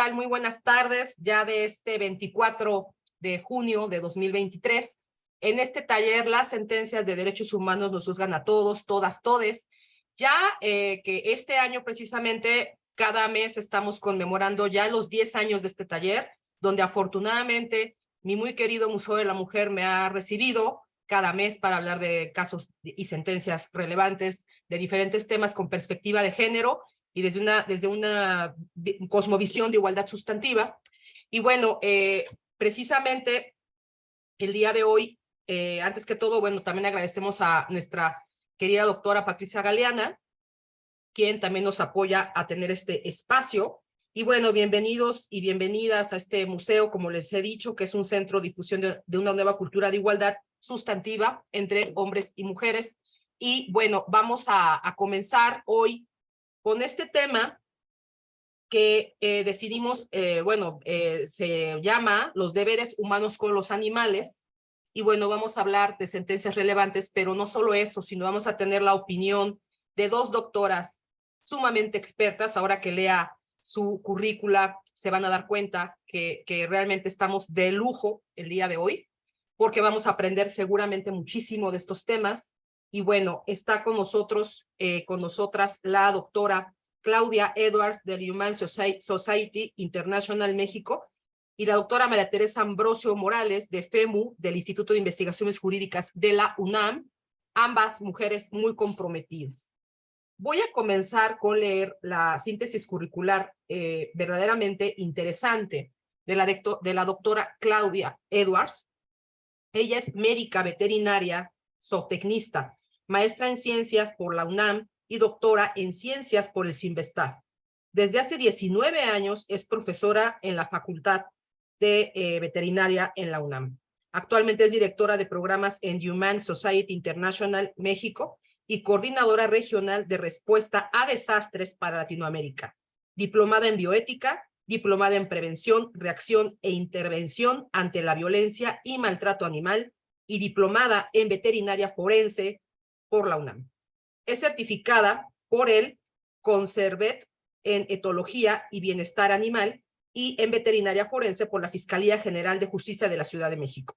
tal? Muy buenas tardes, ya de este 24 de junio de 2023. En este taller, las sentencias de derechos humanos nos juzgan a todos, todas, todes. Ya que este año precisamente, cada mes estamos conmemorando ya los 10 años de este taller, donde afortunadamente mi muy querido Museo de la Mujer me ha recibido cada mes para hablar de casos y sentencias relevantes de diferentes temas con perspectiva de género y desde una cosmovisión de igualdad sustantiva. Y bueno, precisamente el día de hoy, antes que todo, bueno, también agradecemos a nuestra querida doctora Patricia Galeana, quien también nos apoya a tener este espacio. Y bueno, bienvenidos y bienvenidas a este museo, como les he dicho, que es un centro de difusión de una nueva cultura de igualdad sustantiva entre hombres y mujeres. Y bueno, vamos a comenzar hoy con este tema que decidimos, se llama Los deberes humanos con los animales. Y bueno, vamos a hablar de sentencias relevantes, pero no solo eso, sino vamos a tener la opinión de dos doctoras sumamente expertas. Ahora que lea su currícula, se van a dar cuenta que realmente estamos de lujo el día de hoy, porque vamos a aprender seguramente muchísimo de estos temas. Y bueno, está con nosotros, con nosotras, la doctora Claudia Edwards del Humane Society International México y la doctora María Teresa Ambrosio Morales de FEMU, del Instituto de Investigaciones Jurídicas de la UNAM, ambas mujeres muy comprometidas. Voy a comenzar con leer la síntesis curricular verdaderamente interesante de la doctora Claudia Edwards. Ella es médica veterinaria, zootecnista, maestra en ciencias por la UNAM y doctora en ciencias por el CINVESTAR. Desde hace 19 años es profesora en la Facultad de Veterinaria en la UNAM. Actualmente es directora de programas en Humane Society International México y coordinadora regional de respuesta a desastres para Latinoamérica. Diplomada en bioética, diplomada en prevención, reacción e intervención ante la violencia y maltrato animal y diplomada en veterinaria forense por la UNAM. Es certificada por el CONSERVET en etología y bienestar animal y en veterinaria forense por la Fiscalía General de Justicia de la Ciudad de México.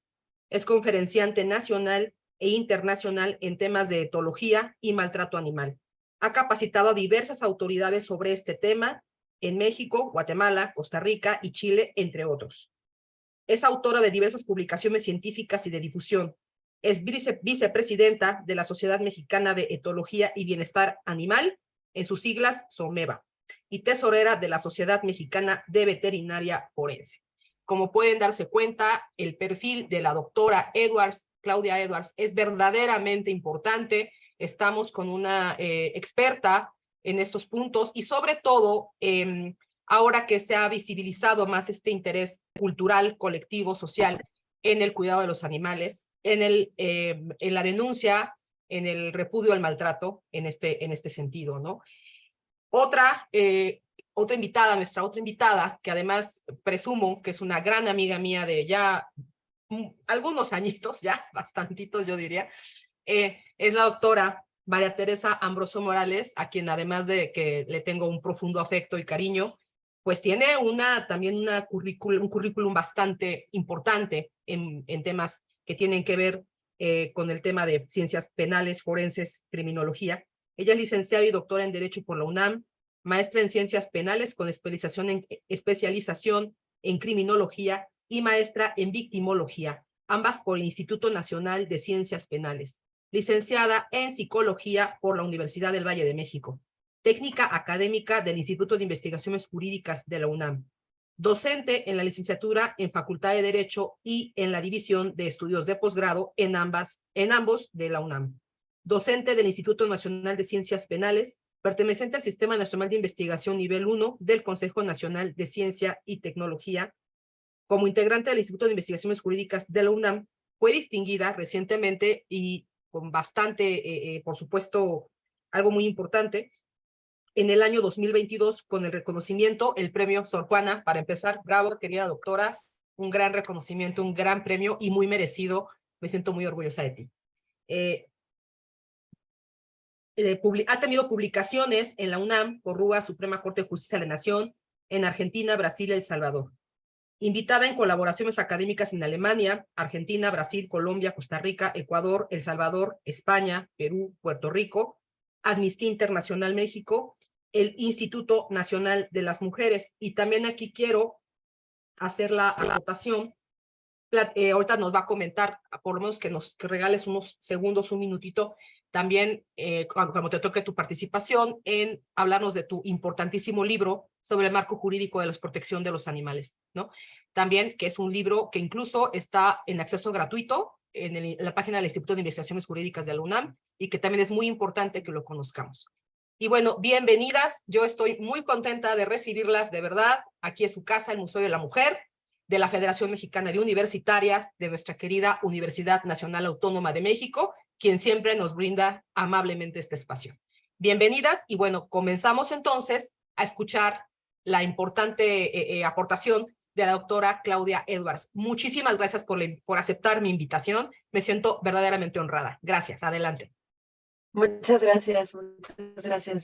Es conferenciante nacional e internacional en temas de etología y maltrato animal. Ha capacitado a diversas autoridades sobre este tema en México, Guatemala, Costa Rica y Chile, entre otros. Es autora de diversas publicaciones científicas y de difusión. Es vicepresidenta de la Sociedad Mexicana de Etología y Bienestar Animal, en sus siglas SOMEVA, y tesorera de la Sociedad Mexicana de Veterinaria Forense. Como pueden darse cuenta, el perfil de la doctora Edwards, Claudia Edwards, es verdaderamente importante. Estamos con una experta en estos puntos y sobre todo, ahora que se ha visibilizado más este interés cultural, colectivo, social en el cuidado de los animales, en la denuncia, en el repudio al maltrato, en este sentido, ¿no? Otra invitada, nuestra otra invitada, que además presumo que es una gran amiga mía de ya algunos añitos, ya bastantitos yo diría, es la doctora María Teresa Ambrosio Morales, a quien además de que le tengo un profundo afecto y cariño, pues tiene también un currículum bastante importante en temas que tienen que ver con el tema de ciencias penales, forenses, criminología. Ella es licenciada y doctora en Derecho por la UNAM, maestra en Ciencias Penales con especialización en Criminología y maestra en Victimología, ambas por el Instituto Nacional de Ciencias Penales. Licenciada en Psicología por la Universidad del Valle de México. Técnica académica del Instituto de Investigaciones Jurídicas de la UNAM. Docente en la licenciatura en Facultad de Derecho y en la División de Estudios de Posgrado en ambos de la UNAM. Docente del Instituto Nacional de Ciencias Penales, perteneciente al Sistema Nacional de Investigación Nivel 1 del Consejo Nacional de Ciencia y Tecnología. Como integrante del Instituto de Investigaciones Jurídicas de la UNAM, fue distinguida recientemente y con bastante, por supuesto, algo muy importante, en el año 2022 con el reconocimiento, el premio Sor Juana. Para empezar, bravo, querida doctora, un gran reconocimiento, un gran premio y muy merecido. Me siento muy orgullosa de ti. Ha tenido publicaciones en la UNAM, Corrúa, Suprema Corte de Justicia de la Nación, en Argentina, Brasil y El Salvador. Invitada en colaboraciones académicas en Alemania, Argentina, Brasil, Colombia, Costa Rica, Ecuador, El Salvador, España, Perú, Puerto Rico, Amnistía Internacional México, el Instituto Nacional de las Mujeres. Y también aquí quiero hacer la anotación. Ahorita nos va a comentar, por lo menos que nos regales unos segundos, un minutito, también cuando te toque tu participación, en hablarnos de tu importantísimo libro sobre el marco jurídico de la protección de los animales, ¿no? También que es un libro que incluso está en acceso gratuito en la página del Instituto de Investigaciones Jurídicas de la UNAM, y que también es muy importante que lo conozcamos. Y bueno, bienvenidas. Yo estoy muy contenta de recibirlas, de verdad. Aquí es su casa, el Museo de la Mujer, de la Federación Mexicana de Universitarias, de nuestra querida Universidad Nacional Autónoma de México, quien siempre nos brinda amablemente este espacio. Bienvenidas, y bueno, comenzamos entonces a escuchar la importante aportación de la doctora Claudia Edwards. Muchísimas gracias por aceptar mi invitación. Me siento verdaderamente honrada. Gracias. Adelante. Muchas gracias,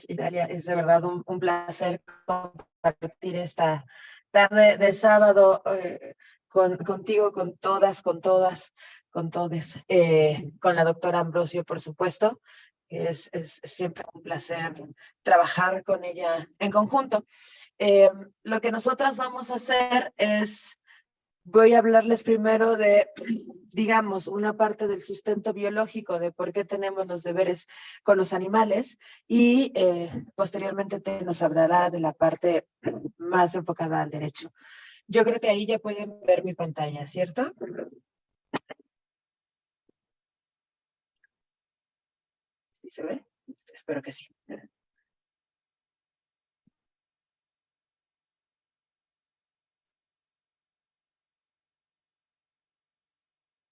Idalia. Es de verdad un placer compartir esta tarde de sábado contigo, con todas, con todes, con la doctora Ambrosio, por supuesto. Es siempre un placer trabajar con ella en conjunto. Lo que nosotras vamos a hacer es, voy a hablarles primero de, digamos, una parte del sustento biológico de por qué tenemos los deberes con los animales, y posteriormente nos hablará de la parte más enfocada al derecho. Yo creo que ahí ya pueden ver mi pantalla, ¿cierto? ¿Sí se ve? Espero que sí.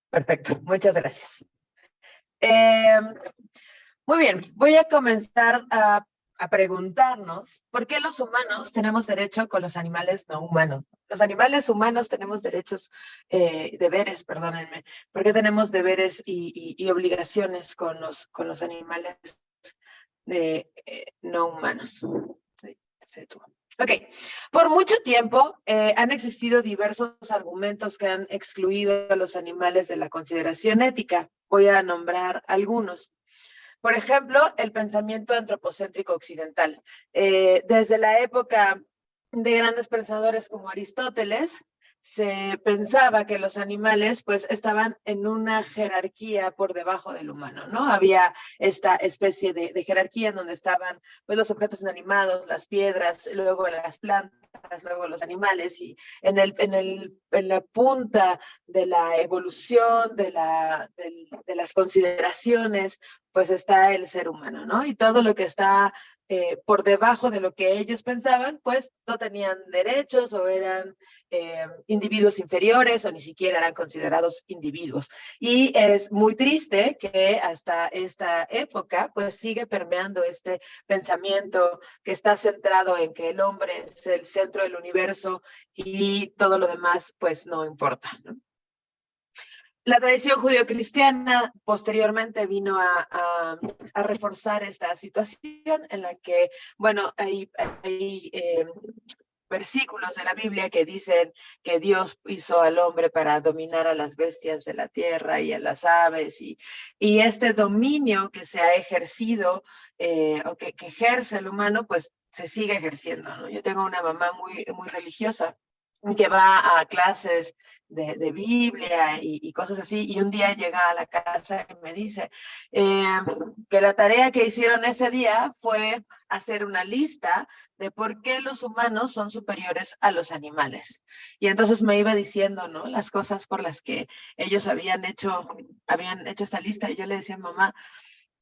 Perfecto, muchas gracias. Muy bien, voy a comenzar a preguntarnos por qué los humanos tenemos derecho con los animales no humanos. Los animales humanos tenemos derechos, deberes, perdónenme. ¿Por qué tenemos deberes y obligaciones con los animales no humanos? Sí, tú. Ok, por mucho tiempo han existido diversos argumentos que han excluido a los animales de la consideración ética. Voy a nombrar algunos. Por ejemplo, el pensamiento antropocéntrico occidental. Desde la época de grandes pensadores como Aristóteles, se pensaba que los animales pues estaban en una jerarquía por debajo del humano, ¿no? Había esta especie de jerarquía en donde estaban pues los objetos inanimados, las piedras, luego las plantas, luego los animales, y en la punta de la evolución, de las consideraciones, pues está el ser humano, ¿no? Y todo lo que está por debajo de lo que ellos pensaban, pues no tenían derechos, o eran individuos inferiores, o ni siquiera eran considerados individuos. Y es muy triste que hasta esta época pues sigue permeando este pensamiento que está centrado en que el hombre es el centro del universo y todo lo demás pues no importa, ¿no? La tradición judio-cristiana posteriormente vino a reforzar esta situación en la que, bueno, hay versículos de la Biblia que dicen que Dios hizo al hombre para dominar a las bestias de la tierra y a las aves, y este dominio que se ha ejercido o que ejerce el humano, pues se sigue ejerciendo, ¿no? Yo tengo una mamá muy religiosa que va a clases de Biblia y cosas así, y un día llega a la casa y me dice que la tarea que hicieron ese día fue hacer una lista de por qué los humanos son superiores a los animales. Y entonces me iba diciendo, ¿no?, las cosas por las que ellos habían hecho esta lista, y yo le decía, mamá,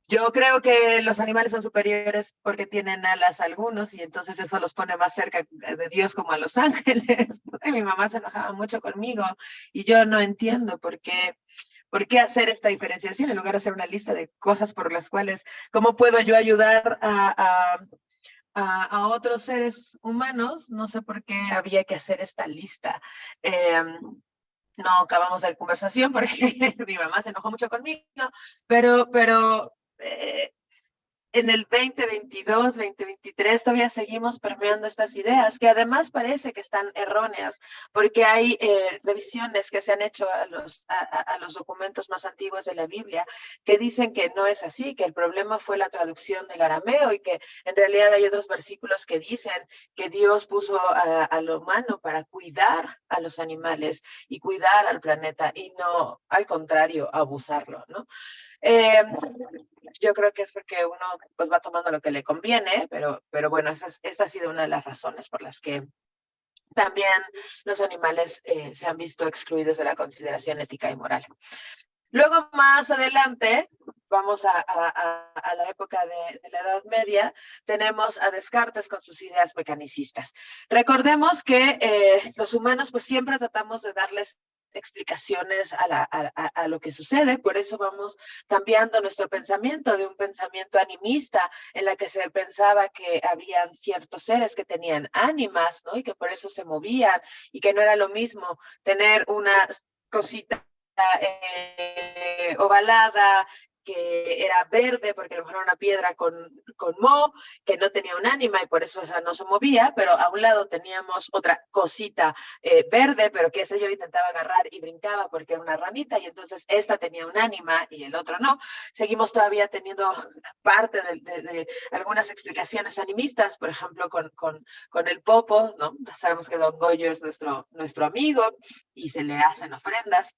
yo creo que los animales son superiores porque tienen alas algunos, y entonces eso los pone más cerca de Dios, como a los ángeles. Y mi mamá se enojaba mucho conmigo, y yo no entiendo por qué hacer esta diferenciación en lugar de hacer una lista de cosas por las cuales, ¿cómo puedo yo ayudar a otros seres humanos? No sé por qué había que hacer esta lista. No acabamos la conversación porque mi mamá se enojó mucho conmigo, pero en el 2022, 2023 todavía seguimos permeando estas ideas, que además parece que están erróneas, porque hay revisiones que se han hecho a los documentos más antiguos de la Biblia, que dicen que no es así, que el problema fue la traducción del arameo, y que en realidad hay otros versículos que dicen que Dios puso al humano para cuidar a los animales y cuidar al planeta, y no, al contrario, abusarlo, ¿no? Yo creo que es porque uno pues va tomando lo que le conviene, pero bueno, esta ha sido una de las razones por las que también los animales se han visto excluidos de la consideración ética y moral. Luego, más adelante, vamos a la época de la Edad Media, tenemos a Descartes con sus ideas mecanicistas. Recordemos que los humanos pues siempre tratamos de darles explicaciones a lo que sucede, por eso vamos cambiando nuestro pensamiento de un pensamiento animista en la que se pensaba que habían ciertos seres que tenían ánimas, ¿no? Y que por eso se movían, y que no era lo mismo tener una cosita ovalada que era verde porque a lo mejor era una piedra con moho, que no tenía un ánima y por eso esa no se movía, pero a un lado teníamos otra cosita verde, pero que esa yo la intentaba agarrar y brincaba porque era una ranita, y entonces esta tenía un ánima y el otro no. Seguimos todavía teniendo parte de algunas explicaciones animistas, por ejemplo, con el popo, ¿no? Sabemos que Don Goyo es nuestro amigo y se le hacen ofrendas.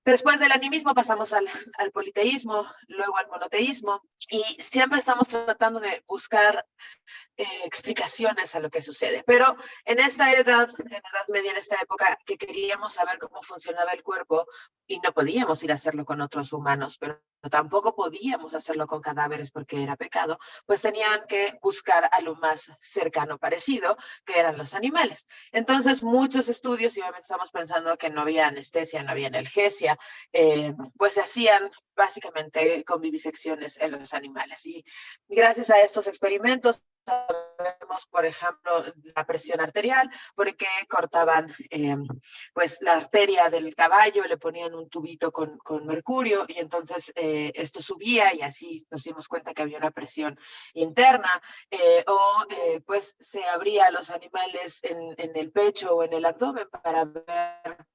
Después del animismo pasamos al politeísmo, luego al monoteísmo, y siempre estamos tratando de buscar explicaciones a lo que sucede. Pero en esta edad media, en esta época, que queríamos saber cómo funcionaba el cuerpo y no podíamos ir a hacerlo con otros humanos, pero tampoco podíamos hacerlo con cadáveres porque era pecado, pues tenían que buscar a lo más cercano parecido, que eran los animales. Entonces, muchos estudios, y obviamente estamos pensando que no había anestesia, no había analgesia, pues se hacían básicamente con vivisecciones en los animales. Y gracias a estos experimentos, sabemos, por ejemplo, la presión arterial, porque cortaban pues la arteria del caballo, le ponían un tubito con mercurio, y entonces esto subía, y así nos dimos cuenta que había una presión interna, pues se abría a los animales en el pecho o en el abdomen para ver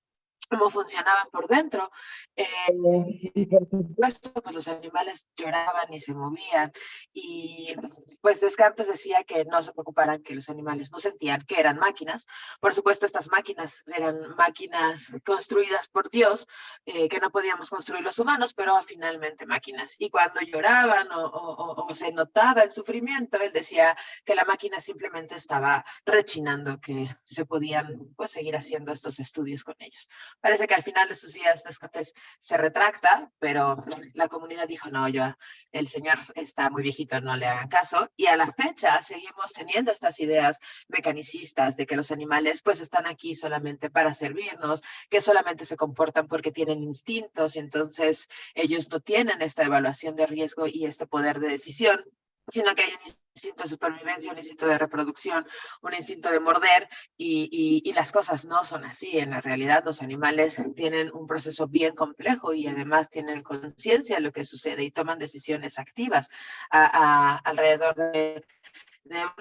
cómo funcionaban por dentro. Y por supuesto, pues los animales lloraban y se movían, y pues Descartes decía que no se preocuparan, que los animales no sentían, que eran máquinas. Por supuesto, estas máquinas eran máquinas construidas por Dios, que no podíamos construir los humanos, pero finalmente máquinas. Y cuando lloraban o se notaba el sufrimiento, él decía que la máquina simplemente estaba rechinando, que se podían pues seguir haciendo estos estudios con ellos. Parece que al final de sus días Descartes se retracta, pero la comunidad dijo, no, el señor está muy viejito, no le hagan caso. Y a la fecha seguimos teniendo estas ideas mecanicistas de que los animales pues están aquí solamente para servirnos, que solamente se comportan porque tienen instintos, y entonces ellos no tienen esta evaluación de riesgo y este poder de decisión, sino que hay un instinto de supervivencia, un instinto de reproducción, un instinto de morder, y las cosas no son así. En la realidad, los animales tienen un proceso bien complejo y además tienen conciencia de lo que sucede y toman decisiones activas alrededor de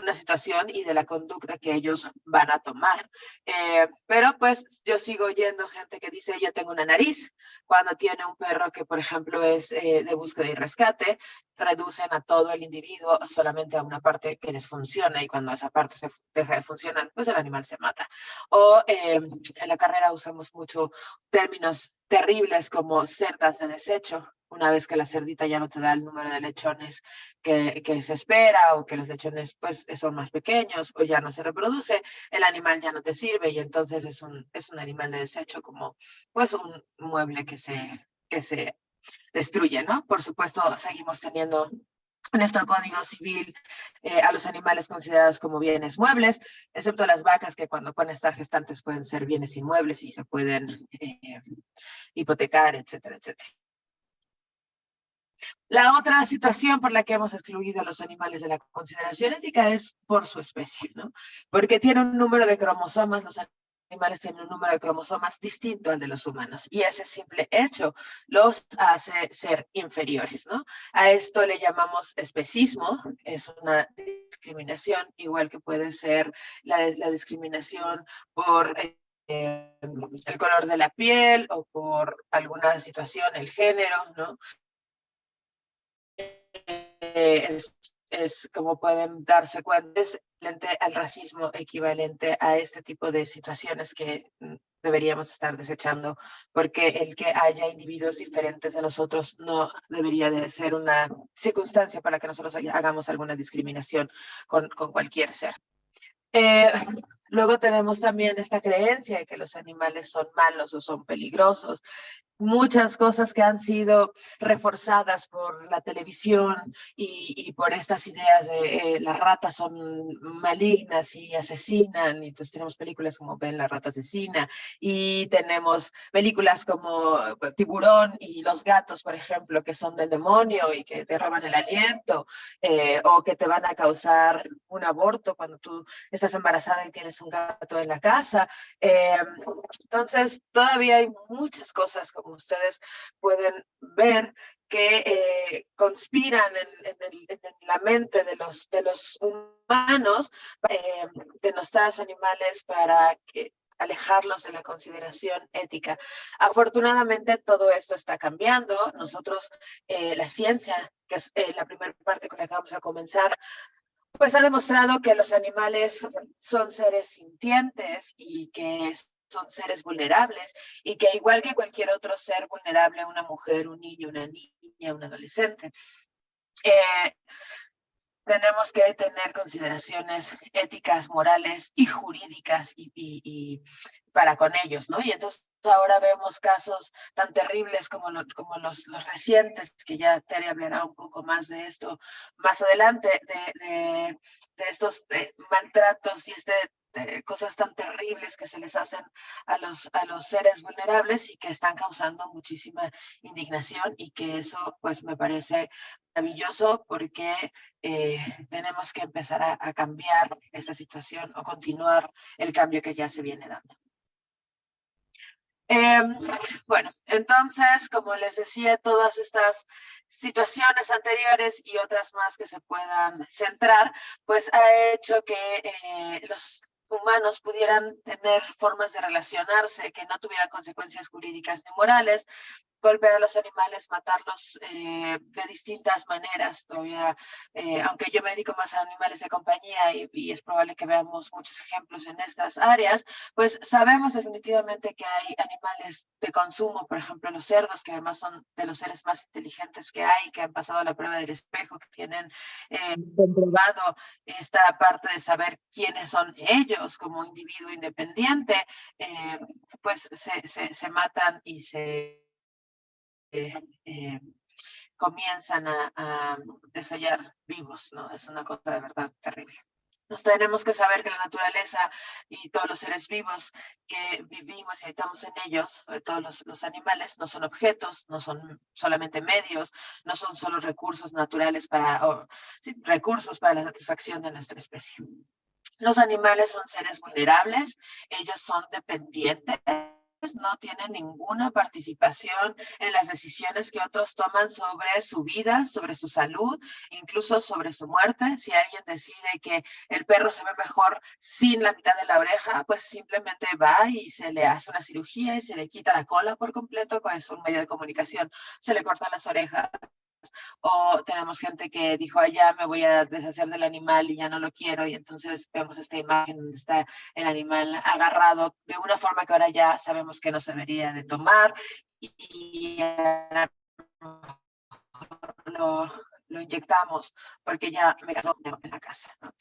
una situación y de la conducta que ellos van a tomar. Pero pues yo sigo oyendo gente que dice, yo tengo una nariz, cuando tiene un perro que, por ejemplo, es de búsqueda y rescate, reducen a todo el individuo solamente a una parte que les funciona, y cuando esa parte se deja de funcionar, pues el animal se mata. O en la carrera usamos mucho términos terribles como cerdas de desecho, una vez que la cerdita ya no te da el número de lechones que se espera, o que los lechones pues son más pequeños, o ya no se reproduce, el animal ya no te sirve, y entonces es un animal de desecho, como pues un mueble que se destruye, ¿no? Por supuesto, seguimos teniendo en nuestro Código Civil a los animales considerados como bienes muebles, excepto las vacas, que cuando pueden estar gestantes pueden ser bienes inmuebles y se pueden hipotecar, etcétera, etcétera. La otra situación por la que hemos excluido a los animales de la consideración ética es por su especie, ¿no? Porque tienen un número de cromosomas los animales tienen un número de cromosomas distinto al de los humanos, y ese simple hecho los hace ser inferiores, ¿no? A esto le llamamos especismo, es una discriminación, igual que puede ser la discriminación por el color de la piel o por alguna situación, el género, ¿no? Es como pueden darse cuenta, es equivalente al racismo, equivalente a este tipo de situaciones que deberíamos estar desechando, porque el que haya individuos diferentes a nosotros no debería de ser una circunstancia para que nosotros hagamos alguna discriminación con cualquier ser. Luego tenemos también esta creencia de que los animales son malos o son peligrosos. Muchas cosas que han sido reforzadas por la televisión y por estas ideas de las ratas son malignas y asesinan, y entonces tenemos películas como Ven, la rata asesina, y tenemos películas como Tiburón y Los gatos, por ejemplo, que son del demonio y que te roban el aliento, o que te van a causar un aborto cuando tú estás embarazada y tienes un gato en la casa. Entonces, todavía hay muchas cosas, como ustedes pueden ver, que conspiran en la mente de los humanos, denostar a los animales para alejarlos de la consideración ética. Afortunadamente, todo esto está cambiando. Nosotros, la ciencia, que es la primera parte con la que vamos a comenzar, pues ha demostrado que los animales son seres sintientes y que son seres vulnerables, y que igual que cualquier otro ser vulnerable, una mujer, un niño, una niña, un adolescente, tenemos que tener consideraciones éticas, morales y jurídicas y para con ellos, ¿no? Y entonces ahora vemos casos tan terribles como los recientes, que ya Tere hablará un poco más de esto más adelante, de estos maltratos y cosas tan terribles que se les hacen a los seres vulnerables y que están causando muchísima indignación, y que eso pues me parece maravilloso, porque tenemos que empezar a cambiar esta situación o continuar el cambio que ya se viene dando. Bueno, entonces, como les decía, todas estas situaciones anteriores y otras más que se puedan centrar, pues ha hecho que los humanos pudieran tener formas de relacionarse que no tuvieran consecuencias jurídicas ni morales, golpear a los animales, matarlos de distintas maneras. Todavía, aunque yo me dedico más a animales de compañía y es probable que veamos muchos ejemplos en estas áreas, pues sabemos definitivamente que hay animales de consumo, por ejemplo los cerdos, que además son de los seres más inteligentes que hay, que han pasado la prueba del espejo, que tienen comprobado esta parte de saber quiénes son ellos como individuo independiente, pues se matan y se comienzan a desollar vivos, ¿no? Es una cosa de verdad terrible. Nos tenemos que saber que la naturaleza y todos los seres vivos que vivimos y habitamos en ellos, sobre todo los animales, no son objetos, no son solamente medios, no son solo recursos naturales recursos para la satisfacción de nuestra especie. Los animales son seres vulnerables, ellos son dependientes, no tienen ninguna participación en las decisiones que otros toman sobre su vida, sobre su salud, incluso sobre su muerte. Si alguien decide que el perro se ve mejor sin la mitad de la oreja, pues simplemente va y se le hace una cirugía y se le quita la cola por completo, con un medio de comunicación, se le cortan las orejas. O tenemos gente que dijo, ya me voy a deshacer del animal y ya no lo quiero, y entonces vemos esta imagen donde está el animal agarrado de una forma que ahora ya sabemos que no se debería de tomar, y lo inyectamos porque ya me casó en la casa, ¿no?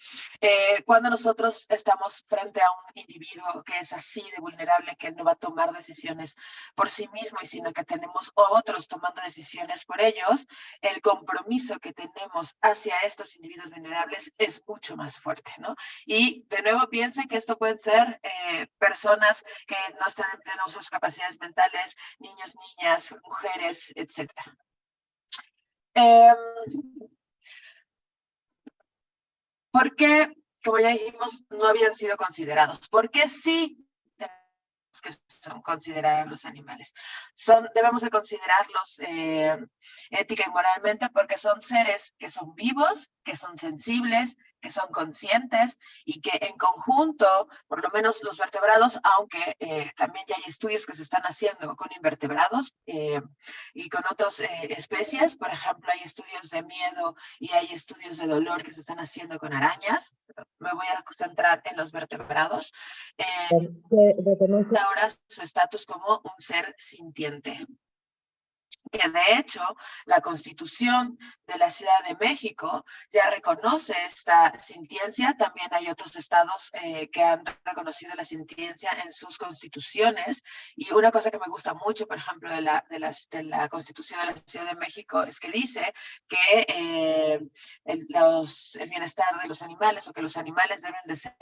Cuando nosotros estamos frente a un individuo que es así de vulnerable, que no va a tomar decisiones por sí mismo, y sino que tenemos otros tomando decisiones por ellos, el compromiso que tenemos hacia estos individuos vulnerables es mucho más fuerte, ¿no? Y de nuevo piensen que esto pueden ser personas que no están en pleno uso de sus capacidades mentales, niños, niñas, mujeres, etcétera. ¿Por qué, como ya dijimos, no habían sido considerados? ¿Por qué sí que son considerados los animales. Debemos de considerarlos ética y moralmente porque son seres que son vivos, que son sensibles, que son conscientes y que en conjunto, por lo menos los vertebrados, aunque también ya hay estudios que se están haciendo con invertebrados y con otras especies, por ejemplo, hay estudios de miedo y hay estudios de dolor que se están haciendo con arañas. Me voy a concentrar en los vertebrados. Ahora su estatus como un ser sintiente. Que de hecho la Constitución de la Ciudad de México ya reconoce esta sintiencia. También hay otros estados que han reconocido la sintiencia en sus constituciones. Y una cosa que me gusta mucho, por ejemplo, de la Constitución de la Ciudad de México es que dice que el bienestar de los animales o que los animales deben de ser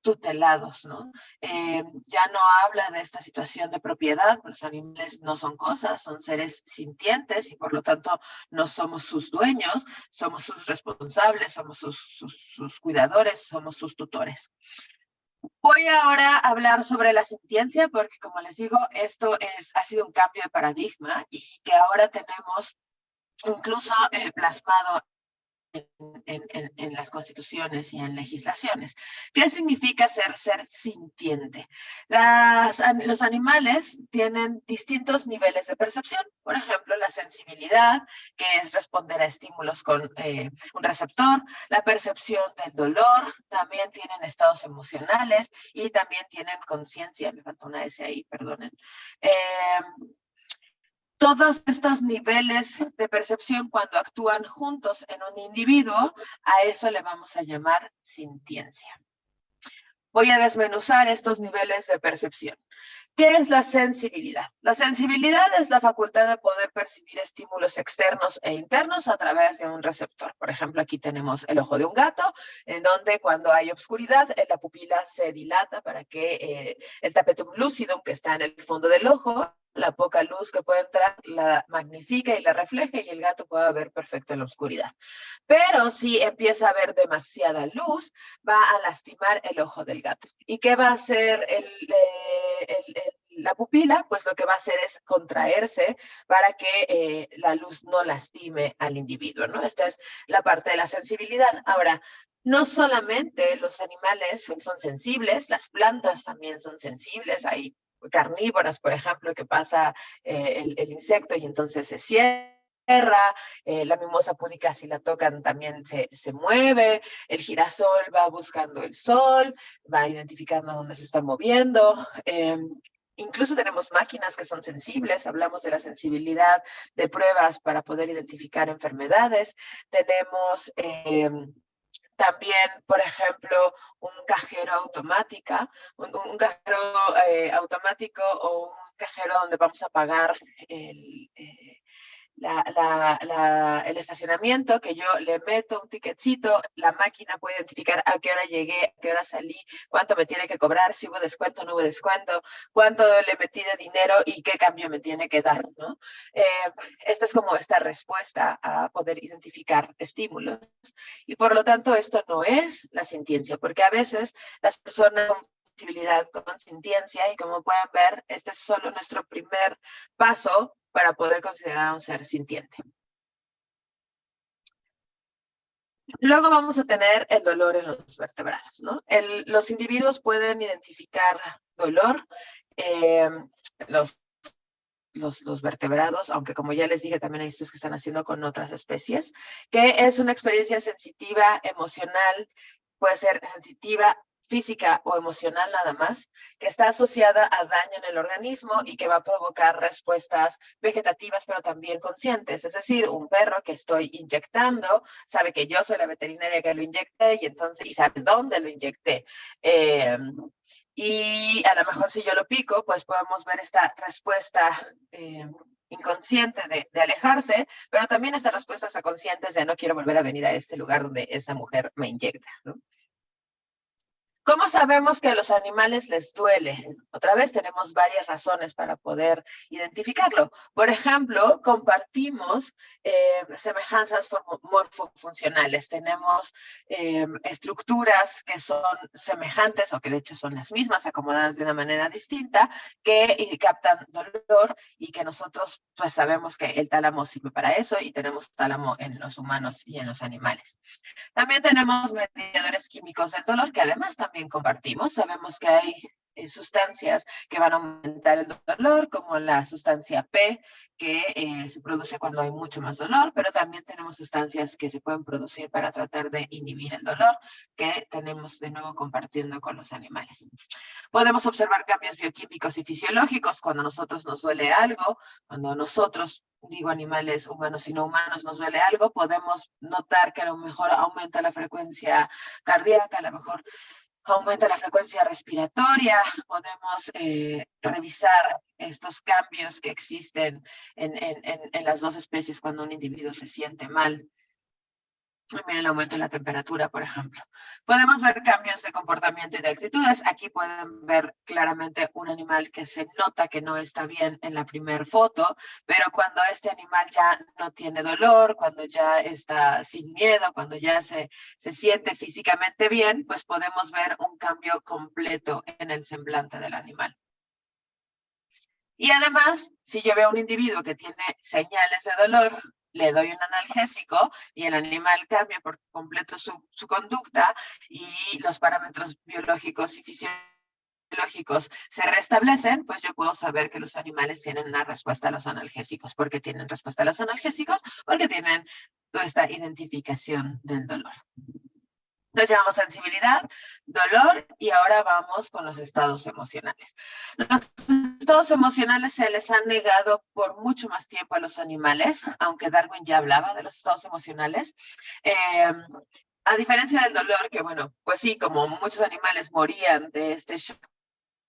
tutelados, ¿no? Ya no habla de esta situación de propiedad. Los animales no son cosas, son seres sintientes y por lo tanto no somos sus dueños, somos sus responsables, somos sus cuidadores, somos sus tutores. Voy ahora a hablar sobre la sintiencia porque, como les digo, esto ha sido un cambio de paradigma y que ahora tenemos incluso plasmado en las constituciones y en legislaciones. ¿Qué significa ser sintiente? Los animales tienen distintos niveles de percepción. Por ejemplo, la sensibilidad, que es responder a estímulos con un receptor, la percepción del dolor, también tienen estados emocionales y también tienen conciencia. Me falta una S ahí, perdonen. Todos estos niveles de percepción, cuando actúan juntos en un individuo, a eso le vamos a llamar sintiencia. Voy a desmenuzar estos niveles de percepción. ¿Qué es la sensibilidad? La sensibilidad es la facultad de poder percibir estímulos externos e internos a través de un receptor. Por ejemplo, aquí tenemos el ojo de un gato, en donde cuando hay oscuridad, la pupila se dilata para que el tapetum lucidum, que está en el fondo del ojo, la poca luz que puede entrar, la magnifica y la refleja y el gato puede ver perfecto en la oscuridad. Pero si empieza a haber demasiada luz, va a lastimar el ojo del gato. ¿Y qué va a hacer la pupila? Pues lo que va a hacer es contraerse para que la luz no lastime al individuo, ¿no? Esta es la parte de la sensibilidad. Ahora, no solamente los animales son sensibles, las plantas también son sensibles. Hay carnívoras, por ejemplo, que pasa el insecto y entonces se cierra. La mimosa púdica, si la tocan, también se mueve. El girasol va buscando el sol, va identificando dónde se está moviendo. Incluso tenemos máquinas que son sensibles. Hablamos de la sensibilidad de pruebas para poder identificar enfermedades. Tenemos también, por ejemplo, un cajero automático o un cajero donde vamos a pagar el estacionamiento, que yo le meto un ticketcito, la máquina puede identificar a qué hora llegué, a qué hora salí, cuánto me tiene que cobrar, si hubo descuento, no hubo descuento, cuánto le metí de dinero y qué cambio me tiene que dar, ¿no? Esta es como esta respuesta a poder identificar estímulos. Y por lo tanto, esto no es la sintiencia, porque a veces las personas con sensibilidad, con sintiencia, y como pueden ver, este es solo nuestro primer paso para poder considerar a un ser sintiente. Luego vamos a tener el dolor en los vertebrados, ¿no? Los individuos pueden identificar dolor, los vertebrados, aunque como ya les dije, también hay estudios que están haciendo con otras especies, que es una experiencia sensitiva, emocional, puede ser sensitiva, física o emocional nada más, que está asociada a daño en el organismo y que va a provocar respuestas vegetativas, pero también conscientes. Es decir, un perro que estoy inyectando sabe que yo soy la veterinaria que lo inyecté y sabe dónde lo inyecté. Y a lo mejor si yo lo pico, pues podemos ver esta respuesta inconsciente de alejarse, pero también estas respuestas conscientes de no quiero volver a venir a este lugar donde esa mujer me inyecta, ¿no? ¿Cómo sabemos que a los animales les duele? Otra vez tenemos varias razones para poder identificarlo. Por ejemplo, compartimos semejanzas morfofuncionales. Tenemos estructuras que son semejantes o que de hecho son las mismas, acomodadas de una manera distinta, que captan dolor y que nosotros pues sabemos que el tálamo sirve para eso y tenemos tálamo en los humanos y en los animales. También tenemos mediadores químicos del dolor que además también compartimos. Sabemos que hay sustancias que van a aumentar el dolor, como la sustancia P, que se produce cuando hay mucho más dolor, pero también tenemos sustancias que se pueden producir para tratar de inhibir el dolor, que tenemos de nuevo compartiendo con los animales. Podemos observar cambios bioquímicos y fisiológicos cuando a nosotros nos duele algo, cuando nosotros, digo animales humanos y no humanos, nos duele algo, podemos notar que a lo mejor aumenta la frecuencia cardíaca, a lo mejor aumenta la frecuencia respiratoria, podemos revisar estos cambios que existen en las dos especies cuando un individuo se siente mal. También el aumento de la temperatura, por ejemplo. Podemos ver cambios de comportamiento y de actitudes. Aquí pueden ver claramente un animal que se nota que no está bien en la primera foto, pero cuando este animal ya no tiene dolor, cuando ya está sin miedo, cuando ya se siente físicamente bien, pues podemos ver un cambio completo en el semblante del animal. Y además, si yo veo a un individuo que tiene señales de dolor, le doy un analgésico y el animal cambia por completo su conducta y los parámetros biológicos y fisiológicos se restablecen, pues yo puedo saber que los animales tienen una respuesta a los analgésicos. ¿Por qué tienen respuesta a los analgésicos? Porque tienen toda esta identificación del dolor. Entonces llamamos sensibilidad, dolor y ahora vamos con los estados emocionales. Los estados emocionales se les han negado por mucho más tiempo a los animales, aunque Darwin ya hablaba de los estados emocionales. A diferencia del dolor, que bueno, pues sí, como muchos animales morían de este shock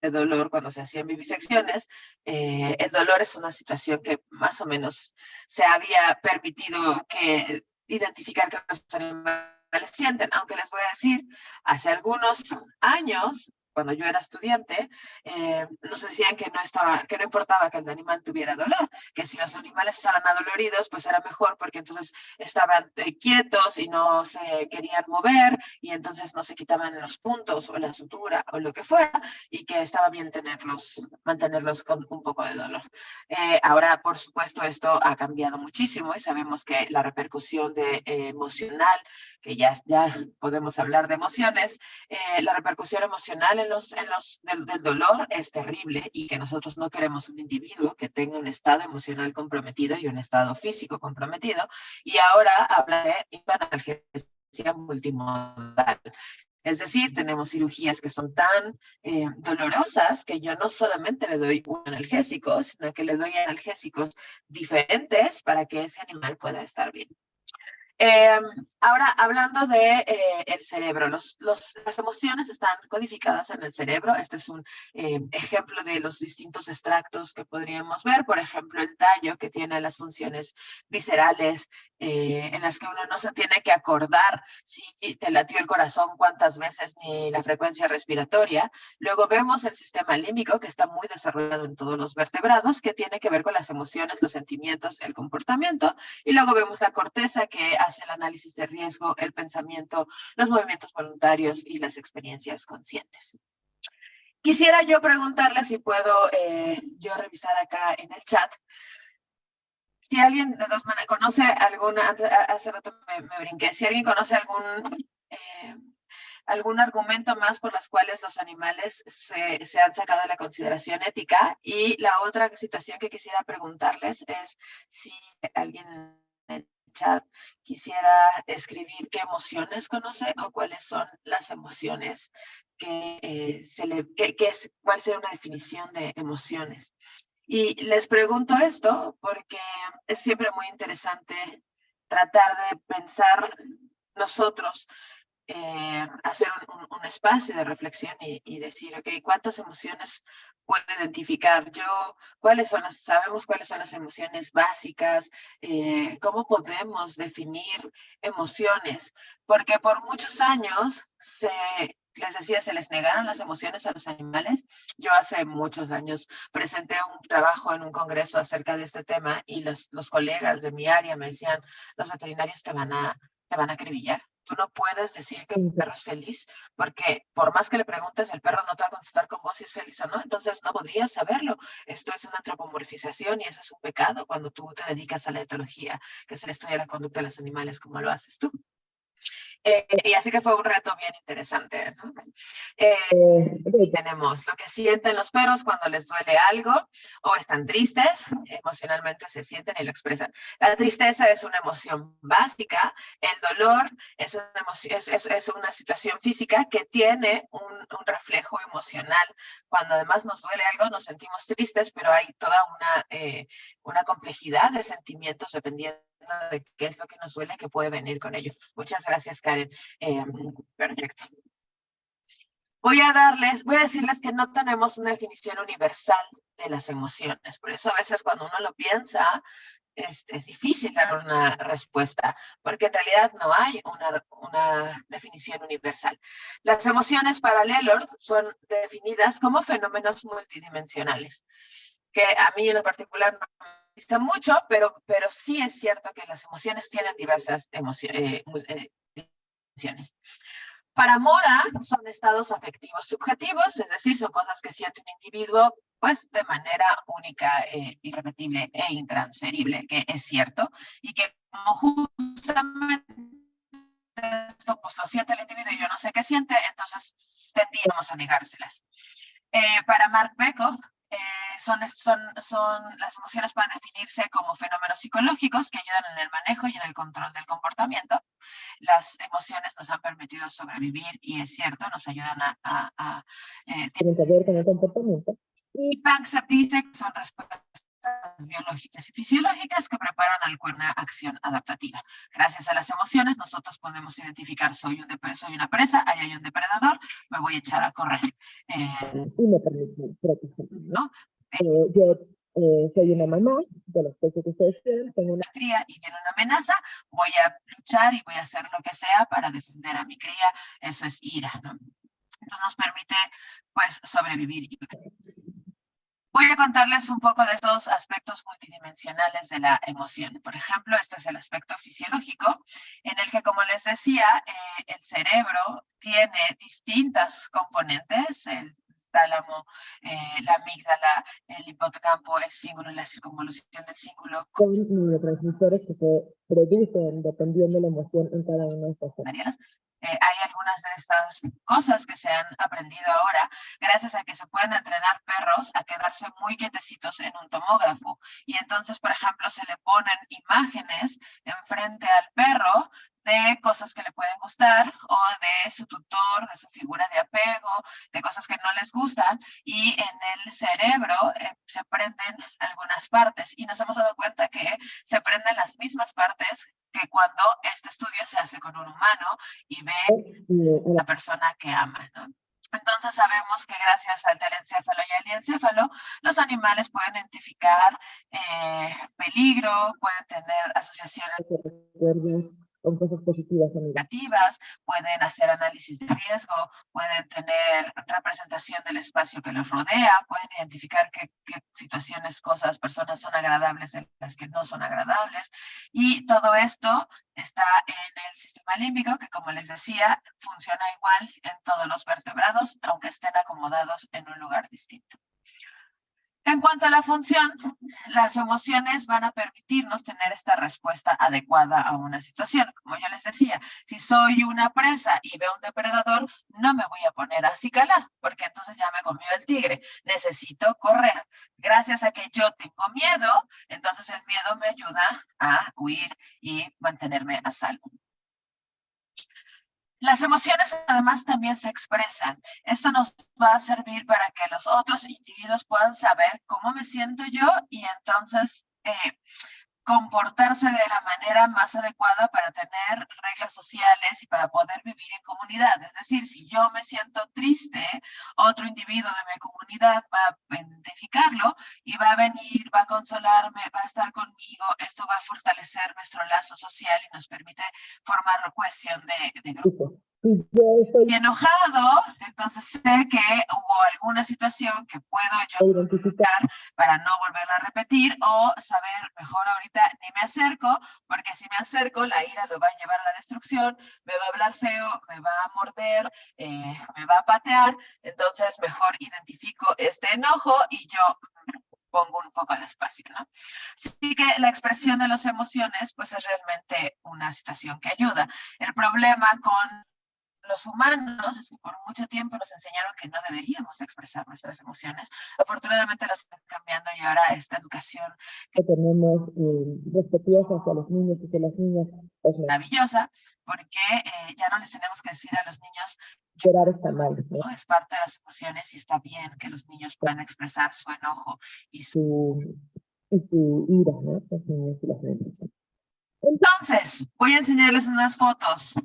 de dolor cuando se hacían vivisecciones, el dolor es una situación que más o menos se había permitido que identificar que los animales sienten, aunque les voy a decir, hace algunos años, cuando yo era estudiante, nos decían que no importaba que el animal tuviera dolor, que si los animales estaban adoloridos, pues era mejor porque entonces estaban quietos y no se querían mover y entonces no se quitaban los puntos o la sutura o lo que fuera y que estaba bien mantenerlos con un poco de dolor. Ahora, por supuesto, esto ha cambiado muchísimo y sabemos que la repercusión emocional, que ya podemos hablar de emociones, la repercusión emocional del dolor es terrible y que nosotros no queremos un individuo que tenga un estado emocional comprometido y un estado físico comprometido. Y ahora habla de analgesia multimodal. Es decir, tenemos cirugías que son tan dolorosas que yo no solamente le doy un analgésico, sino que le doy analgésicos diferentes para que ese animal pueda estar bien. Ahora, hablando de el cerebro, las emociones están codificadas en el cerebro. Este es un ejemplo de los distintos extractos que podríamos ver. Por ejemplo, el tallo, que tiene las funciones viscerales en las que uno no se tiene que acordar si te latió el corazón cuántas veces ni la frecuencia respiratoria. Luego vemos el sistema límbico, que está muy desarrollado en todos los vertebrados, que tiene que ver con las emociones, los sentimientos, el comportamiento. Y luego vemos la corteza, que hace el análisis de riesgo, el pensamiento, los movimientos voluntarios y las experiencias conscientes. Quisiera yo preguntarle si puedo yo revisar acá en el chat. Si alguien de todas maneras conoce alguna, hace rato me brinqué, si alguien conoce algún argumento más por las cuales los animales se han sacado de la consideración ética. Y la otra situación que quisiera preguntarles es si alguien en el chat quisiera escribir qué emociones conoce o cuáles son las emociones cuál sería una definición de emociones. Y les pregunto esto porque es siempre muy interesante tratar de pensar nosotros, hacer un espacio de reflexión y decir, ok, ¿cuántas emociones puedo identificar yo? Sabemos cuáles son las emociones básicas, cómo podemos definir emociones, porque por muchos años les decía, se les negaron las emociones a los animales. Yo hace muchos años presenté un trabajo en un congreso acerca de este tema y los colegas de mi área me decían, los veterinarios te van a acribillar. Tú no puedes decir que un perro es feliz, porque por más que le preguntes, el perro no te va a contestar con vos si es feliz o no, entonces no podrías saberlo. Esto es una antropomorfización y eso es un pecado cuando tú te dedicas a la etología, que es el estudio de la conducta de los animales, como lo haces tú. Y así que fue un reto bien interesante, ¿no? Tenemos lo que sienten los perros cuando les duele algo o están tristes, emocionalmente se sienten y lo expresan. La tristeza es una emoción básica, el dolor es una, es una situación física que tiene un reflejo emocional. Cuando además nos duele algo nos sentimos tristes, pero hay toda una complejidad de sentimientos dependiendo de qué es lo que nos duele que puede venir con ello. Muchas gracias, Karen. Perfecto. Voy a decirles que no tenemos una definición universal de las emociones. Por eso a veces cuando uno lo piensa, es difícil dar una respuesta, porque en realidad no hay una definición universal. Las emociones para Lelord son definidas como fenómenos multidimensionales, que a mí en lo particular no me gusta mucho, pero sí es cierto que las emociones tienen diversas dimensiones. Para Mora son estados afectivos subjetivos, es decir, son cosas que siente un individuo pues de manera única, irrepetible e intransferible, que es cierto, y que como justamente esto pues lo siente el individuo y yo no sé qué siente, entonces tendríamos a negárselas. Para Mark Bekoff, las emociones pueden definirse como fenómenos psicológicos que ayudan en el manejo y en el control del comportamiento. Las emociones nos han permitido sobrevivir y es cierto, nos ayudan tienen que ver con el comportamiento. Y Panksepp dice que son respuestas biológicas y fisiológicas que preparan al cuerpo una acción adaptativa. Gracias a las emociones nosotros podemos identificar soy una presa, ahí hay un depredador, me voy a echar a correr. Y me permite protegerme, ¿no? Yo soy una mamá, de la especie que ustedes quieren, tengo una cría y viene una amenaza, voy a luchar y voy a hacer lo que sea para defender a mi cría, eso es ira, ¿no? Entonces nos permite, pues, sobrevivir. Voy a contarles un poco de estos aspectos multidimensionales de la emoción. Por ejemplo, este es el aspecto fisiológico, en el que, como les decía, el cerebro tiene distintas componentes, el tálamo, la amígdala, el hipocampo, el cíngulo y la circunvolución del cíngulo, con neurotransmisores que se producen dependiendo de la emoción en cada una de estas áreas. Hay algunas de estas cosas que se han aprendido ahora gracias a que se pueden entrenar perros a quedarse muy quietecitos en un tomógrafo. Y entonces, por ejemplo, se le ponen imágenes enfrente al perro de cosas que le pueden gustar o de su tutor, de su figura de apego, de cosas que no les gustan, y en el cerebro se prenden algunas partes y nos hemos dado cuenta que se prenden las mismas partes que cuando este estudio se hace con un humano y ve a la persona que ama, ¿no? Entonces sabemos que gracias al telencéfalo y al diencéfalo, los animales pueden identificar peligro, pueden tener asociaciones con cosas positivas o negativas, pueden hacer análisis de riesgo, pueden tener representación del espacio que los rodea, pueden identificar qué situaciones, cosas, personas son agradables de las que no son agradables. Y todo esto está en el sistema límbico, que como les decía, funciona igual en todos los vertebrados, aunque estén acomodados en un lugar distinto. En cuanto a la función, las emociones van a permitirnos tener esta respuesta adecuada a una situación. Como yo les decía, si soy una presa y veo un depredador, no me voy a poner a acicalar, porque entonces ya me comió el tigre. Necesito correr. Gracias a que yo tengo miedo, entonces el miedo me ayuda a huir y mantenerme a salvo. Las emociones además también se expresan. Esto nos va a servir para que los otros individuos puedan saber cómo me siento yo y entonces comportarse de la manera más adecuada para tener reglas sociales y para poder vivir en comunidad. Es decir, si yo me siento triste, otro individuo de mi comunidad va a identificarlo y va a venir, va a consolarme, va a estar conmigo. Esto va a fortalecer nuestro lazo social y nos permite formar cohesión de grupo. Si yo estoy y enojado, entonces sé que hubo alguna situación que puedo yo identificar para no volverla a repetir o saber mejor ahorita ni me acerco, porque si me acerco la ira lo va a llevar a la destrucción, me va a hablar feo, me va a morder, me va a patear, entonces mejor identifico este enojo y yo pongo un poco de espacio, ¿no? Así que la expresión de las emociones, pues es realmente una situación que ayuda. El problema con los humanos es que por mucho tiempo nos enseñaron que no deberíamos expresar nuestras emociones. Afortunadamente las están cambiando y ahora esta educación que tenemos respetuosa hacia los niños y hacia las niñas es maravillosa, porque ya no les tenemos que decir a los niños llorar está mal, ¿no? es parte de las emociones y está bien que los niños puedan expresar su enojo y su ira, ¿no? Los niños y las niñas. Entonces, voy a enseñarles unas fotos.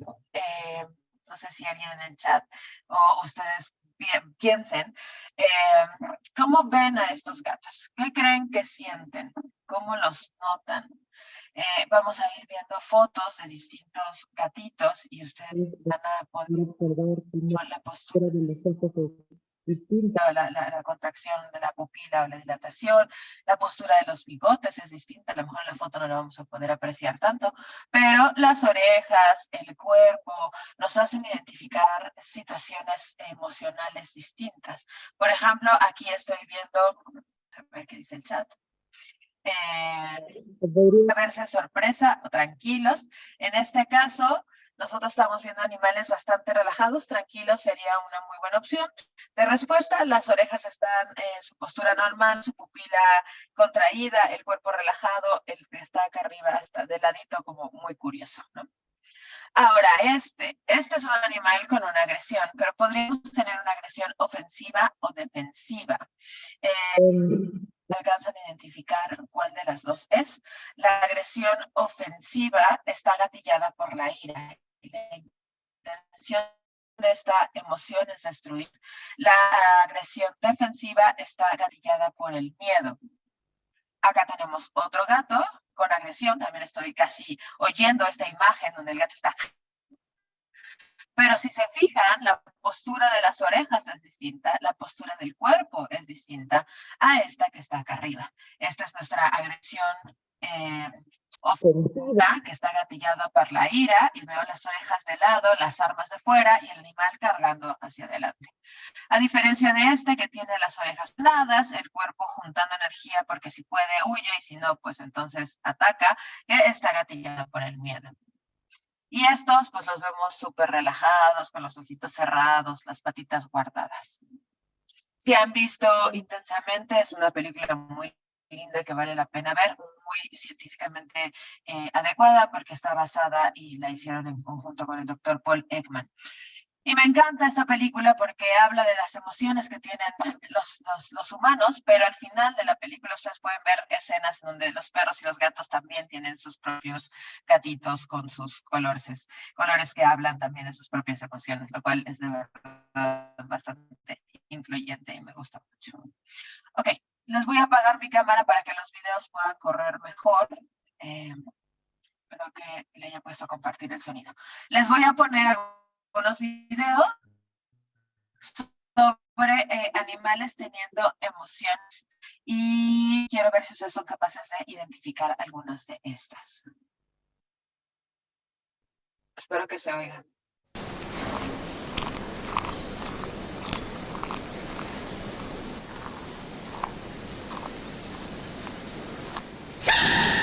No sé si alguien en el chat o ustedes piensen. ¿Cómo ven a estos gatos? ¿Qué creen que sienten? ¿Cómo los notan? Vamos a ir viendo fotos de distintos gatitos y ustedes van a poder observar con la postura de los ojos distinta. la contracción de la pupila o la dilatación, la postura de los bigotes es distinta, a lo mejor en la foto no la vamos a poder apreciar tanto, pero las orejas, el cuerpo, nos hacen identificar situaciones emocionales distintas. Por ejemplo, aquí estoy viendo, a ver qué dice el chat, a verse sorpresa o tranquilos. En este caso, nosotros estamos viendo animales bastante relajados, tranquilos sería una muy buena opción. De respuesta, las orejas están en su postura normal, su pupila contraída, el cuerpo relajado, el que está acá arriba está de ladito como muy curioso, ¿no? Ahora, este es un animal con una agresión, pero podríamos tener una agresión ofensiva o defensiva. ¿Alcanzan a identificar cuál de las dos es? La agresión ofensiva está gatillada por la ira. La intención de esta emoción es destruir. La agresión defensiva está gatillada por el miedo. Acá tenemos otro gato con agresión. También estoy casi oyendo esta imagen donde el gato está... Pero si se fijan, la postura de las orejas es distinta, la postura del cuerpo es distinta a esta que está acá arriba. Esta es nuestra agresión ofensiva, que está gatillada por la ira, y veo las orejas de lado, las armas de fuera y el animal cargando hacia adelante. A diferencia de este que tiene las orejas planas, el cuerpo juntando energía porque si puede huye y si no, pues entonces ataca, que está gatillada por el miedo. Y estos, pues los vemos súper relajados, con los ojitos cerrados, las patitas guardadas. Si han visto Intensamente, es una película muy linda que vale la pena ver, muy científicamente adecuada porque está basada y la hicieron en conjunto con el doctor Paul Ekman. Y me encanta esta película porque habla de las emociones que tienen los humanos, pero al final de la película ustedes pueden ver escenas donde los perros y los gatos también tienen sus propios gatitos con sus colores que hablan también de sus propias emociones, lo cual es de verdad bastante influyente y me gusta mucho. Ok, les voy a apagar mi cámara para que los videos puedan correr mejor. Espero que le haya puesto a compartir el sonido. Les voy a poner algunos videos sobre animales teniendo emociones y quiero ver si ustedes son capaces de identificar algunas de estas. Espero que se oigan.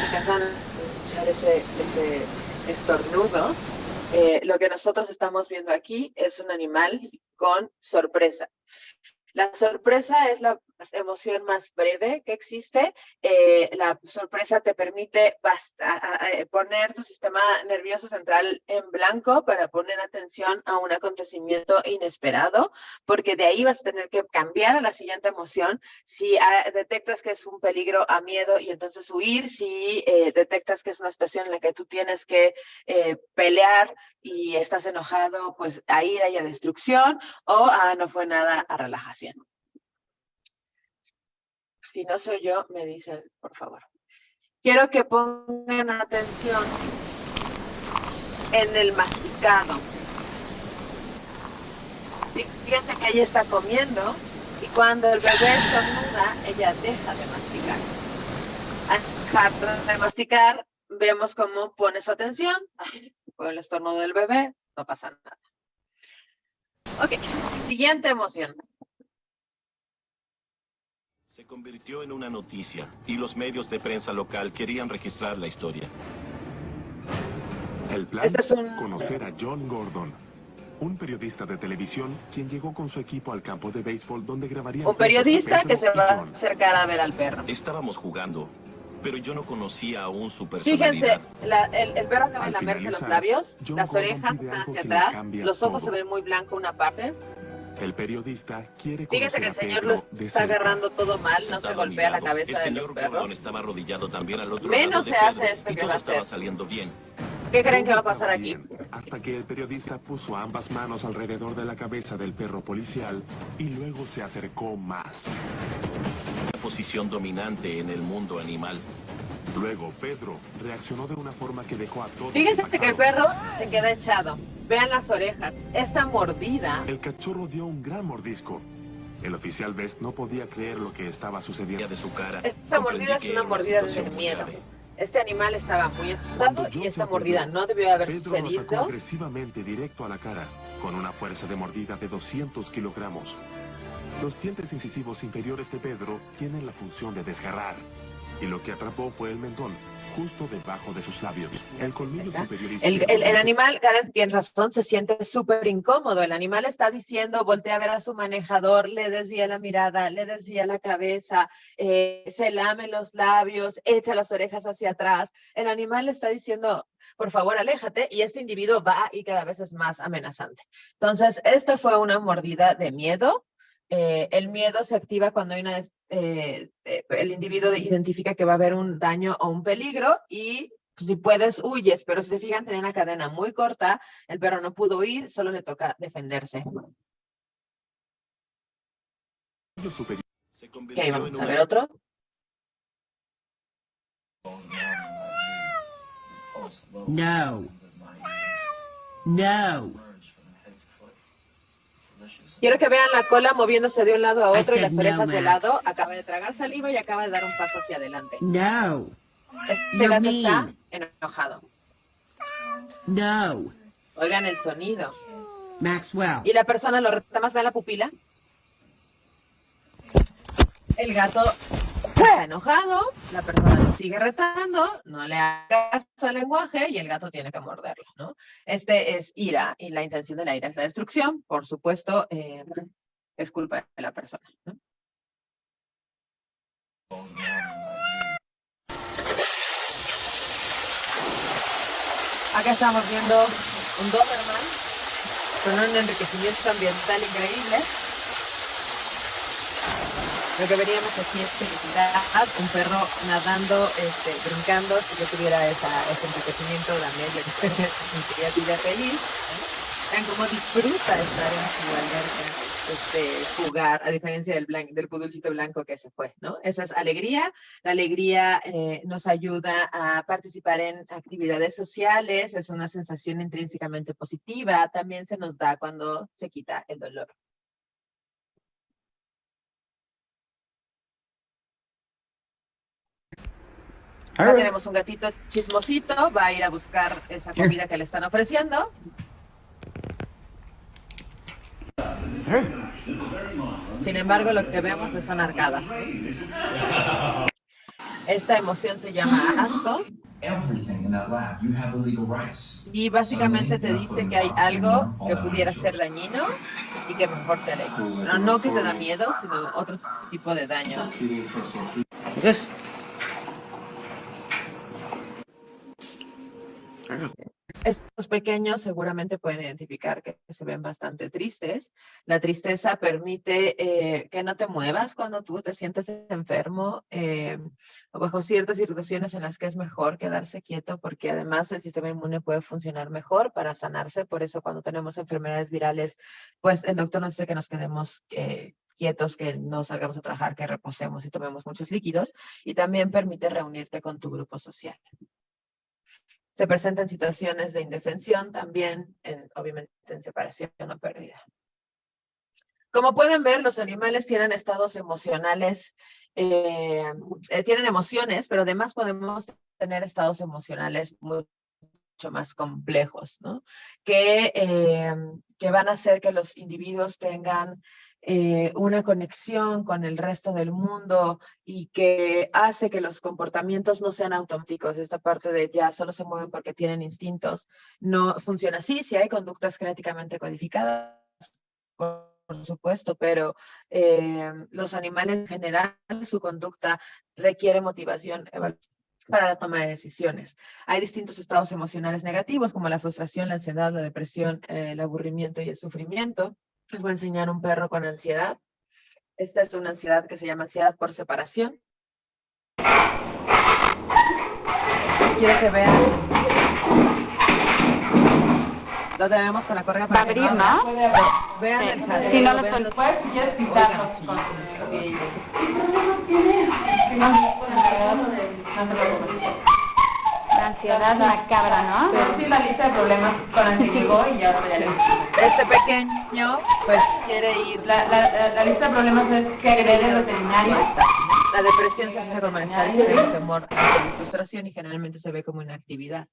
¿Alcanzan a escuchar ese estornudo? Lo que nosotros estamos viendo aquí es un animal con sorpresa. La sorpresa es la emoción más breve que existe. La sorpresa te permite poner tu sistema nervioso central en blanco para poner atención a un acontecimiento inesperado, porque de ahí vas a tener que cambiar a la siguiente emoción. Si detectas que es un peligro, a miedo y entonces huir. Si detectas que es una situación en la que tú tienes que pelear y estás enojado, pues a ira y a destrucción, o no fue nada, a relajación. Si no soy yo, me dicen, por favor. Quiero que pongan atención en el masticado. Fíjense que ella está comiendo y cuando el bebé estornuda, ella deja de masticar. Al dejar de masticar, vemos cómo pone su atención con el estornudo del bebé, no pasa nada. Ok, siguiente emoción. Se convirtió en una noticia y los medios de prensa local querían registrar la historia. El plan, Este es un- conocer a John Gordon, un periodista de televisión quien llegó con su equipo al campo de béisbol donde grabaría Un periodista que se va a acercar a ver al perro. Estábamos jugando, pero yo no conocía aún su Fíjense, personalidad. el perro acaba de Al lamerse los finalizar, labios, John las Gordon orejas pide están algo hacia que le atrás, cambia los ojos todo. se ven muy blanco una parte. El periodista quiere Fíjense conocer que el a señor Pedro lo de está cerca. agarrando todo mal, no se Sentado a mi golpea la lado, cabeza el de señor los perros. Gordon estaba arrodillado también al otro Menos lado de se hace Pedro, esto y que todo va a estaba hacer. saliendo bien. ¿Qué creen que va a Todo pasar estaba aquí? bien, hasta que el periodista puso ambas manos alrededor de la cabeza del perro policial y luego se acercó más. Una posición dominante en el mundo animal. Luego Pedro reaccionó de una forma que dejó a todos Fíjense que el impactados. perro se queda echado. Vean las orejas. Esta mordida. El cachorro dio un gran mordisco. El oficial Best no podía creer lo que estaba sucediendo. De su cara, Esta comprendí mordida es que una era mordida situación de muy miedo. grave. Este animal estaba muy Cuando asustado John y se esta acordó, mordida no debió haber Pedro lo atacó sucedido. agresivamente directo a la cara, con una fuerza de mordida de 200 kilogramos. Los dientes incisivos inferiores de Pedro tienen la función de desgarrar, y lo que atrapó fue el mentón, justo debajo de sus labios. El colmillo superior izquierdo. El animal, Karen tiene razón, se siente súper incómodo. El animal está diciendo, voltea a ver a su manejador, le desvía la mirada, le desvía la cabeza, se lame los labios, echa las orejas hacia atrás. El animal le está diciendo, por favor, aléjate, y este individuo va y cada vez es más amenazante. Entonces, esta fue una mordida de miedo. El miedo se activa cuando hay el individuo identifica que va a haber un daño o un peligro y si puedes, huyes, pero si se fijan, tenía una cadena muy corta, el perro no pudo huir, solo le toca defenderse. Superior. Se Ok, convirtió vamos en a una ver otro. No. No. Quiero que vean la cola moviéndose de un lado a otro y I las said no, orejas de Max. lado. Acaba de tragar saliva y acaba de dar un paso hacia adelante. No. Este You're gato está mean. enojado. No. Oigan el sonido. Maxwell. Y la persona lo reta más, vean la pupila. El gato está enojado, la persona lo sigue retando, no le haga caso al lenguaje y el gato tiene que morderlo, ¿no? Este es ira y la intención de la ira es la destrucción, por supuesto, es culpa de la persona, ¿no? Acá estamos viendo un Doberman con un enriquecimiento ambiental increíble. Lo que veríamos aquí es felicidad, un perro nadando, brincando, si yo tuviera ese enriquecimiento también, yo sería vida feliz. Vean cómo disfruta estar en su alberca, jugar, a diferencia del pudulcito blanco que se fue, ¿no? Esa es alegría. La alegría nos ayuda a participar en actividades sociales, es una sensación intrínsecamente positiva, también se nos da cuando se quita el dolor. Acá tenemos un gatito chismosito, va a ir a buscar esa comida que le están ofreciendo. Sin embargo, lo que vemos son arcadas. Esta emoción se llama asco. Y básicamente te dice que hay algo que pudiera ser dañino y que mejor te alejes. Pero no que te da miedo, sino otro tipo de daño. Estos pequeños seguramente pueden identificar que se ven bastante tristes. La tristeza permite que no te muevas cuando tú te sientes enfermo o bajo ciertas situaciones en las que es mejor quedarse quieto porque además el sistema inmune puede funcionar mejor para sanarse. Por eso cuando tenemos enfermedades virales, pues el doctor nos dice que nos quedemos quietos, que no salgamos a trabajar, que reposemos y tomemos muchos líquidos. Y también permite reunirte con tu grupo social. Se presenta en situaciones de indefensión también, obviamente en separación o pérdida. Como pueden ver, los animales tienen estados emocionales, tienen emociones, pero además podemos tener estados emocionales mucho más complejos, ¿no? Que van a hacer que los individuos tengan una conexión con el resto del mundo y que hace que los comportamientos no sean automáticos. Esta parte de ya solo se mueven porque tienen instintos no funciona así. Si hay conductas genéticamente codificadas, por supuesto, pero los animales en general, su conducta requiere motivación para la toma de decisiones. Hay distintos estados emocionales negativos, como la frustración, la ansiedad, la depresión, el aburrimiento y el sufrimiento. Les voy a enseñar un perro con ansiedad. Esta es una ansiedad que se llama ansiedad por separación. Quiero que vean. Lo tenemos con la correa para que no abra, pero vean el jadeo, Si no lo vean los puedes, chillidos, ya oigan los quitarlo chillidos, perdón. La ansiedad macabra, ¿no? Pero sí, la lista de problemas con la que llegó y ya le... Este pequeño, pues, quiere ir. La lista de problemas es que Quiere ir agrede al al veterinario. malestar, ¿no? La depresión se asocia con malestar extremo, temor, ansiedad y frustración y generalmente se ve como inactividad.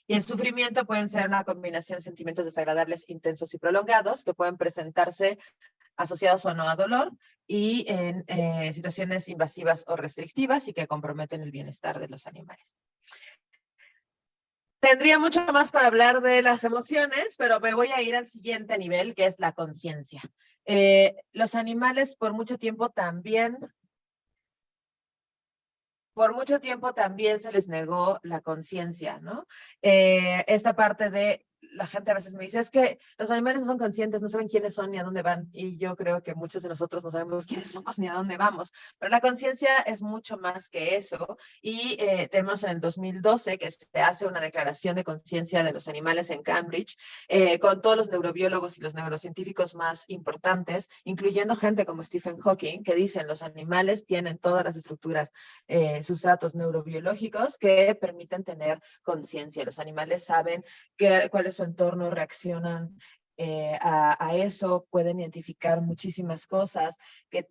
Y el sufrimiento pueden ser una combinación de sentimientos desagradables, intensos y prolongados que pueden presentarse asociados o no a dolor y en situaciones invasivas o restrictivas y que comprometen el bienestar de los animales. Tendría mucho más para hablar de las emociones, pero me voy a ir al siguiente nivel, que es la conciencia. Los animales por mucho tiempo también se les negó la conciencia, ¿no? Esta parte de, la gente a veces me dice, es que los animales no son conscientes, no saben quiénes son ni a dónde van, y yo creo que muchos de nosotros no sabemos quiénes somos ni a dónde vamos, pero la conciencia es mucho más que eso, y tenemos en el 2012 que se hace una declaración de conciencia de los animales en Cambridge, con todos los neurobiólogos y los neurocientíficos más importantes, incluyendo gente como Stephen Hawking, que dicen los animales tienen todas las estructuras, sustratos neurobiológicos que permiten tener conciencia. Los animales saben cuál es su entorno, reaccionan a eso, pueden identificar muchísimas cosas que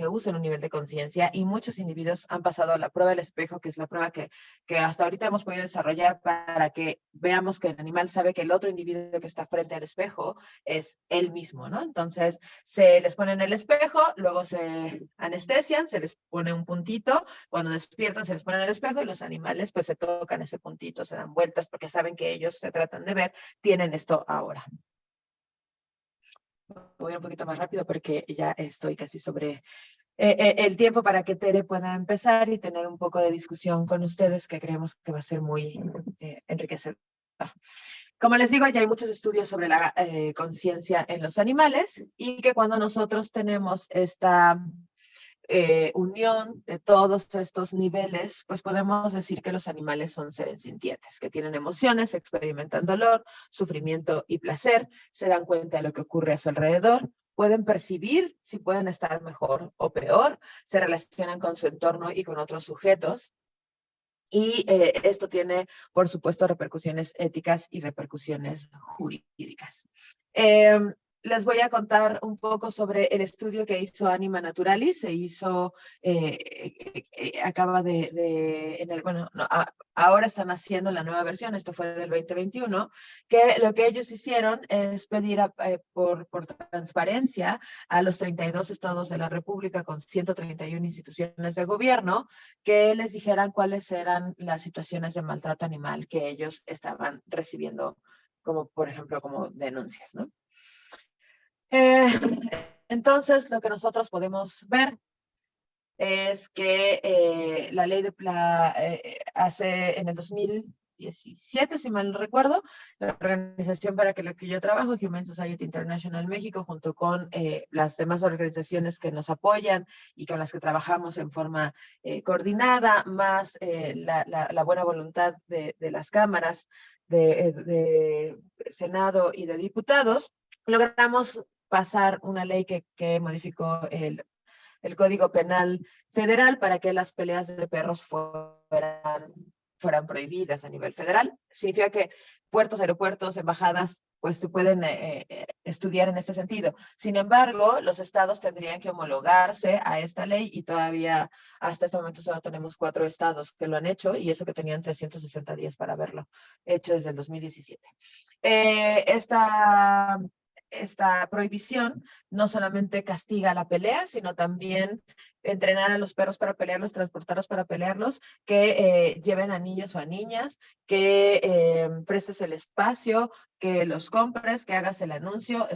usan un nivel de conciencia, y muchos individuos han pasado la prueba del espejo, que es la prueba que hasta ahorita hemos podido desarrollar para que veamos que el animal sabe que el otro individuo que está frente al espejo es él mismo, ¿no? Entonces, se les pone en el espejo, luego se anestesian, se les pone un puntito, cuando despiertan se les pone en el espejo y los animales pues se tocan ese puntito, se dan vueltas porque saben que ellos se tratan de ver, tienen esto ahora. Voy un poquito más rápido porque ya estoy casi sobre el tiempo para que Tere pueda empezar y tener un poco de discusión con ustedes, que creemos que va a ser muy enriquecedor. Como les digo, ya hay muchos estudios sobre la conciencia en los animales, y que cuando nosotros tenemos esta unión de todos estos niveles, pues podemos decir que los animales son seres sintientes, que tienen emociones, experimentan dolor, sufrimiento y placer, se dan cuenta de lo que ocurre a su alrededor, pueden percibir si pueden estar mejor o peor, se relacionan con su entorno y con otros sujetos. Y esto tiene, por supuesto, repercusiones éticas y repercusiones jurídicas. Les voy a contar un poco sobre el estudio que hizo Anima Naturalis. Se hizo, ahora están haciendo la nueva versión, esto fue del 2021, que lo que ellos hicieron es pedir por transparencia a los 32 estados de la República con 131 instituciones de gobierno, que les dijeran cuáles eran las situaciones de maltrato animal que ellos estaban recibiendo, como por ejemplo, como denuncias, ¿no? Entonces, lo que nosotros podemos ver es que la ley hace en el 2017, si mal no recuerdo, la organización para la que yo trabajo, Humane Society International México, junto con las demás organizaciones que nos apoyan y con las que trabajamos en forma coordinada, más la buena voluntad de las cámaras de Senado y de diputados, logramos pasar una ley que modificó el Código Penal Federal para que las peleas de perros fueran prohibidas a nivel federal. Significa que puertos, aeropuertos, embajadas pues se pueden estudiar en este sentido. Sin embargo, los estados tendrían que homologarse a esta ley y todavía hasta este momento solo tenemos 4 estados que lo han hecho y eso que tenían 360 días para haberlo hecho desde el 2017. Esta prohibición no solamente castiga la pelea, sino también entrenar a los perros para pelearlos, transportarlos para pelearlos, que lleven a niños o a niñas, que prestes el espacio, que los compres, que hagas el anuncio.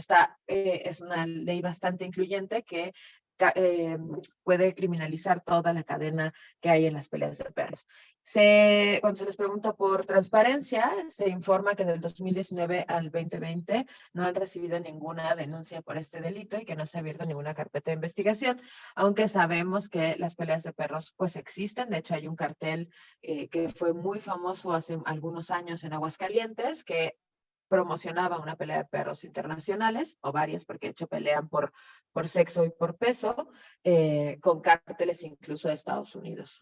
Es una ley bastante incluyente que puede criminalizar toda la cadena que hay en las peleas de perros. Cuando se les pregunta por transparencia, se informa que del 2019 al 2020 no han recibido ninguna denuncia por este delito y que no se ha abierto ninguna carpeta de investigación, aunque sabemos que las peleas de perros pues existen. De hecho, hay un cartel que fue muy famoso hace algunos años en Aguascalientes que promocionaba una pelea de perros internacionales, o varias, porque de hecho pelean por sexo y por peso, con cárteles incluso de Estados Unidos.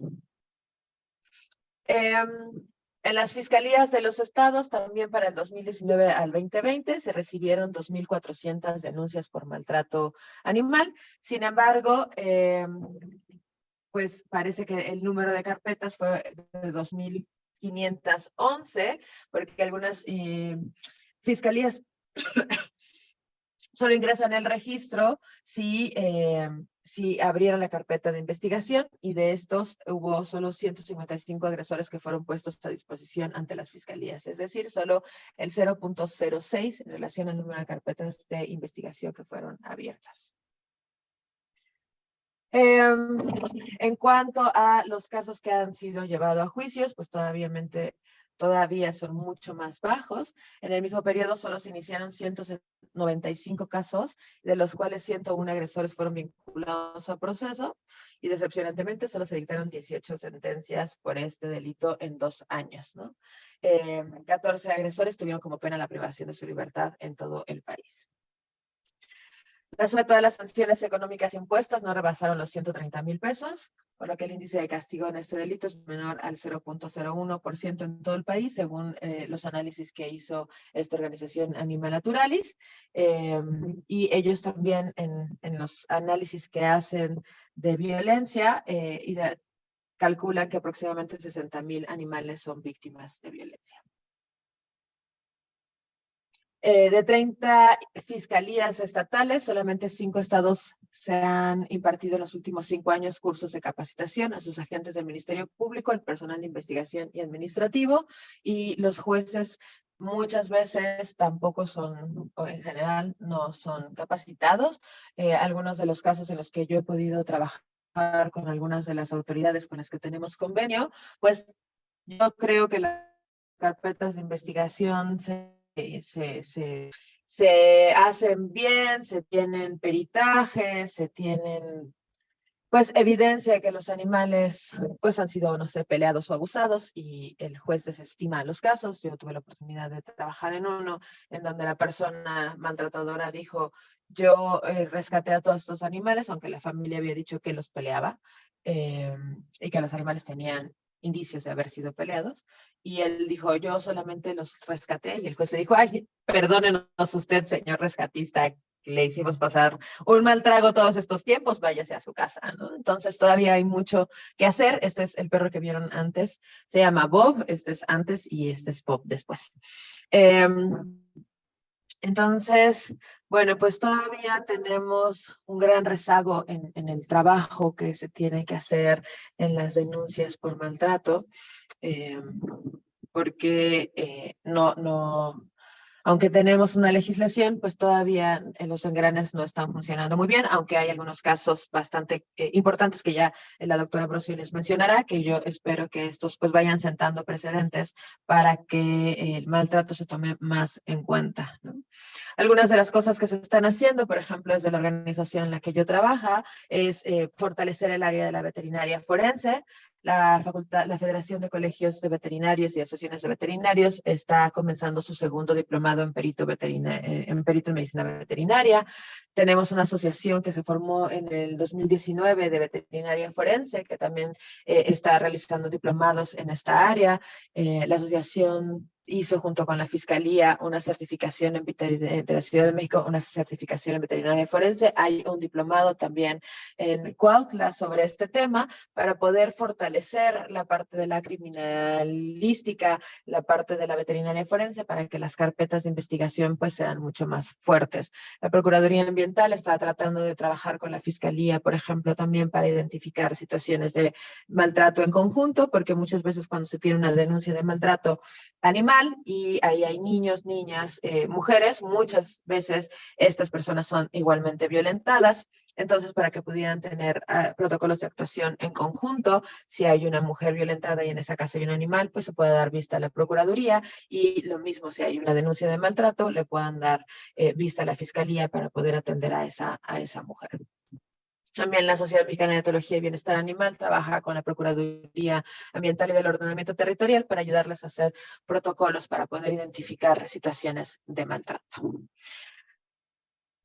En las fiscalías de los estados, también para el 2019 al 2020, se recibieron 2,400 denuncias por maltrato animal. Sin embargo, pues parece que el número de carpetas fue de 2,511, porque algunas fiscalías solo ingresan el registro si abrieron la carpeta de investigación, y de estos hubo solo 155 agresores que fueron puestos a disposición ante las fiscalías, es decir, solo el 0,06 en relación al número de carpetas de investigación que fueron abiertas. En cuanto a los casos que han sido llevados a juicios, pues todavía son mucho más bajos. En el mismo periodo solo se iniciaron 195 casos, de los cuales 101 agresores fueron vinculados a proceso, y decepcionantemente solo se dictaron 18 sentencias por este delito en 2 años, ¿no? 14 agresores tuvieron como pena la privación de su libertad en todo el país. La suma de todas las sanciones económicas impuestas no rebasaron los 130,000 pesos, por lo que el índice de castigo en este delito es menor al 0,01% en todo el país, según los análisis que hizo esta organización Anima Naturalis. Y ellos también en los análisis que hacen de violencia calculan que aproximadamente 60,000 animales son víctimas de violencia. De 30 fiscalías estatales, solamente 5 estados se han impartido en los últimos 5 años cursos de capacitación a sus agentes del Ministerio Público, el personal de investigación y administrativo, y los jueces muchas veces tampoco son, o en general, no son capacitados. Algunos de los casos en los que yo he podido trabajar con algunas de las autoridades con las que tenemos convenio, pues yo creo que las carpetas de investigación se hacen bien, se tienen peritajes, se tienen pues evidencia de que los animales pues han sido, no sé, peleados o abusados, y el juez desestima los casos. Yo tuve la oportunidad de trabajar en uno en donde la persona maltratadora dijo: yo rescaté a todos estos animales, aunque la familia había dicho que los peleaba, y que los animales tenían indicios de haber sido peleados, y él dijo: yo solamente los rescaté, y el juez le dijo: ay, perdónenos usted, señor rescatista, le hicimos pasar un mal trago todos estos tiempos, váyase a su casa, ¿no? Entonces todavía hay mucho que hacer. Este es el perro que vieron antes, se llama Bob, este es antes y este es Bob después. Entonces, bueno, pues todavía tenemos un gran rezago en el trabajo que se tiene que hacer en las denuncias por maltrato, porque aunque tenemos una legislación, pues todavía los engranes no están funcionando muy bien, aunque hay algunos casos bastante importantes que ya la doctora Ambrosio les mencionará, que yo espero que estos pues vayan sentando precedentes para que el maltrato se tome más en cuenta, ¿no? Algunas de las cosas que se están haciendo, por ejemplo, desde la organización en la que yo trabajo, es fortalecer el área de la veterinaria forense. La Federación de Colegios de Veterinarios y Asociaciones de Veterinarios está comenzando su segundo diplomado en perito en medicina veterinaria. Tenemos una asociación que se formó en el 2019 de veterinaria forense, que también está realizando diplomados en esta área. La Asociación hizo junto con la Fiscalía una certificación de la Ciudad de México, una certificación en veterinaria forense. Hay un diplomado también en Cuautla sobre este tema para poder fortalecer la parte de la criminalística, la parte de la veterinaria forense, para que las carpetas de investigación pues sean mucho más fuertes. La Procuraduría Ambiental está tratando de trabajar con la Fiscalía, por ejemplo, también para identificar situaciones de maltrato en conjunto, porque muchas veces cuando se tiene una denuncia de maltrato animal y ahí hay niños, niñas, mujeres, muchas veces estas personas son igualmente violentadas. Entonces, para que pudieran tener protocolos de actuación en conjunto, si hay una mujer violentada y en esa casa hay un animal, pues se puede dar vista a la Procuraduría, y lo mismo si hay una denuncia de maltrato, le puedan dar vista a la Fiscalía para poder atender a esa mujer. También la Sociedad Mexicana de Etología y Bienestar Animal trabaja con la Procuraduría Ambiental y del Ordenamiento Territorial para ayudarles a hacer protocolos para poder identificar situaciones de maltrato.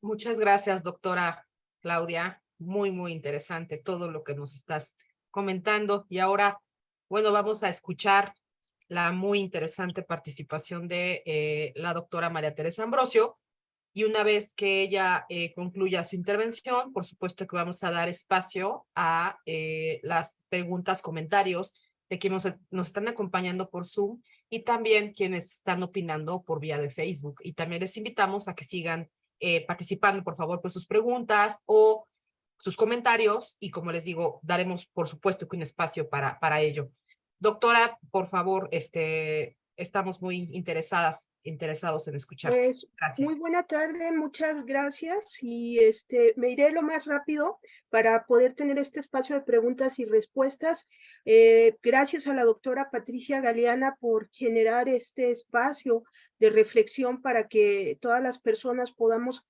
Muchas gracias, doctora Claudia. Muy, muy interesante todo lo que nos estás comentando. Y ahora, bueno, vamos a escuchar la muy interesante participación de la doctora María Teresa Ambrosio. Y una vez que ella concluya su intervención, por supuesto que vamos a dar espacio a las preguntas, comentarios de quienes nos están acompañando por Zoom y también quienes están opinando por vía de Facebook. Y también les invitamos a que sigan participando, por favor, por sus preguntas o sus comentarios. Y como les digo, daremos, por supuesto, que un espacio para ello. Doctora, por favor, estamos muy interesados en escuchar. Pues, Gracias. muy buena tarde, muchas gracias, y me iré lo más rápido para poder tener este espacio de preguntas y respuestas. Gracias a la doctora Patricia Galeana por generar este espacio de reflexión para que todas las personas podamos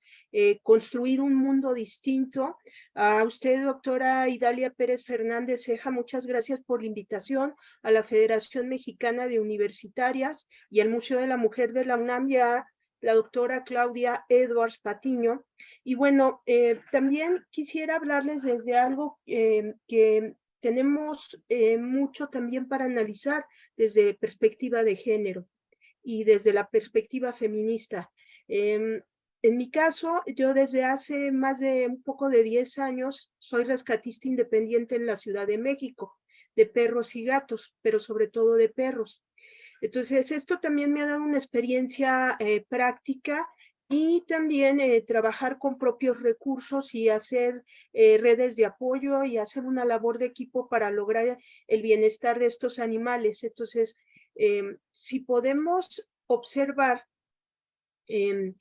construir un mundo distinto. A usted, doctora Idalia Pérez Fernández Ceja, muchas gracias por la invitación, a la Federación Mexicana de Universitarias y al Museo de la Mujer de la UNAM y a la doctora Claudia Edwards Patiño. Y bueno, también quisiera hablarles desde algo que tenemos mucho también para analizar desde perspectiva de género y desde la perspectiva feminista. En mi caso, yo desde hace más de un poco de 10 años soy rescatista independiente en la Ciudad de México, de perros y gatos, pero sobre todo de perros. Entonces, esto también me ha dado una experiencia práctica y también trabajar con propios recursos y hacer redes de apoyo y hacer una labor de equipo para lograr el bienestar de estos animales. Entonces, si podemos observar en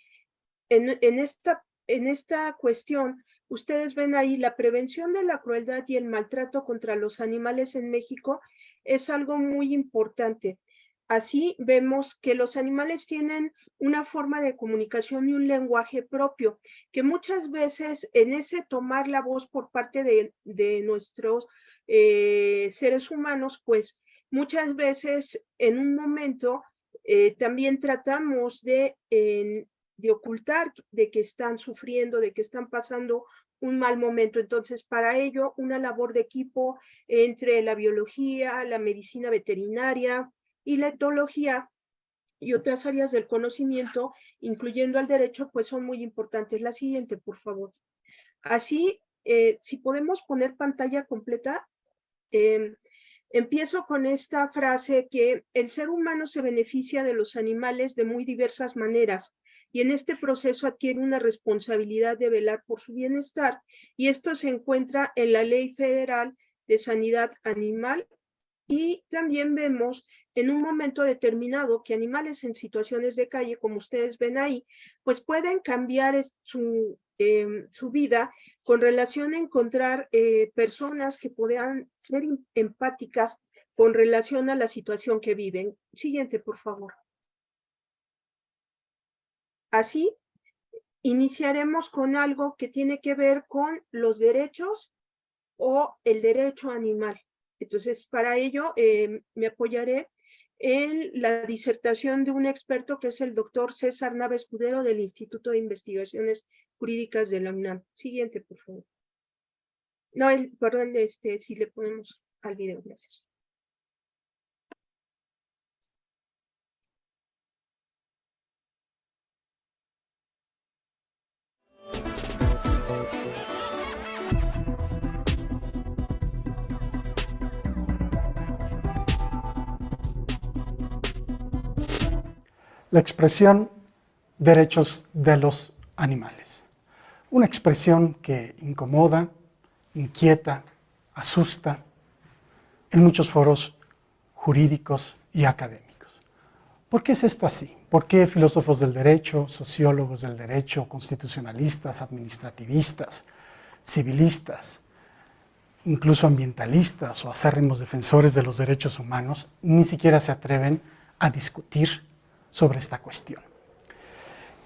esta cuestión, ustedes ven ahí la prevención de la crueldad y el maltrato contra los animales en México es algo muy importante. Así vemos que los animales tienen una forma de comunicación y un lenguaje propio, que muchas veces en ese tomar la voz por parte de nuestros seres humanos, pues muchas veces en un momento también tratamos de ocultar de que están sufriendo, de que están pasando un mal momento. Entonces, para ello, una labor de equipo entre la biología, la medicina veterinaria y la etología y otras áreas del conocimiento, incluyendo al derecho, pues son muy importantes. La siguiente, por favor. Así, si podemos poner pantalla completa, empiezo con esta frase que el ser humano se beneficia de los animales de muy diversas maneras y en este proceso adquiere una responsabilidad de velar por su bienestar, y esto se encuentra en la Ley Federal de Sanidad Animal. Y también vemos en un momento determinado que animales en situaciones de calle, como ustedes ven ahí, pues pueden cambiar su vida con relación a encontrar personas que puedan ser empáticas con relación a la situación que viven. Siguiente, por favor. Así, iniciaremos con algo que tiene que ver con los derechos o el derecho animal. Entonces, para ello me apoyaré en la disertación de un experto que es el doctor César Nava Escudero del Instituto de Investigaciones Jurídicas de la UNAM. Siguiente, por favor. No, perdón, si le ponemos al video, gracias. la expresión derechos de los animales. Una expresión que incomoda, inquieta, asusta en muchos foros jurídicos y académicos. ¿Por qué es esto así? ¿Por qué filósofos del derecho, sociólogos del derecho, constitucionalistas, administrativistas, civilistas, incluso ambientalistas o acérrimos defensores de los derechos humanos ni siquiera se atreven a discutir sobre esta cuestión?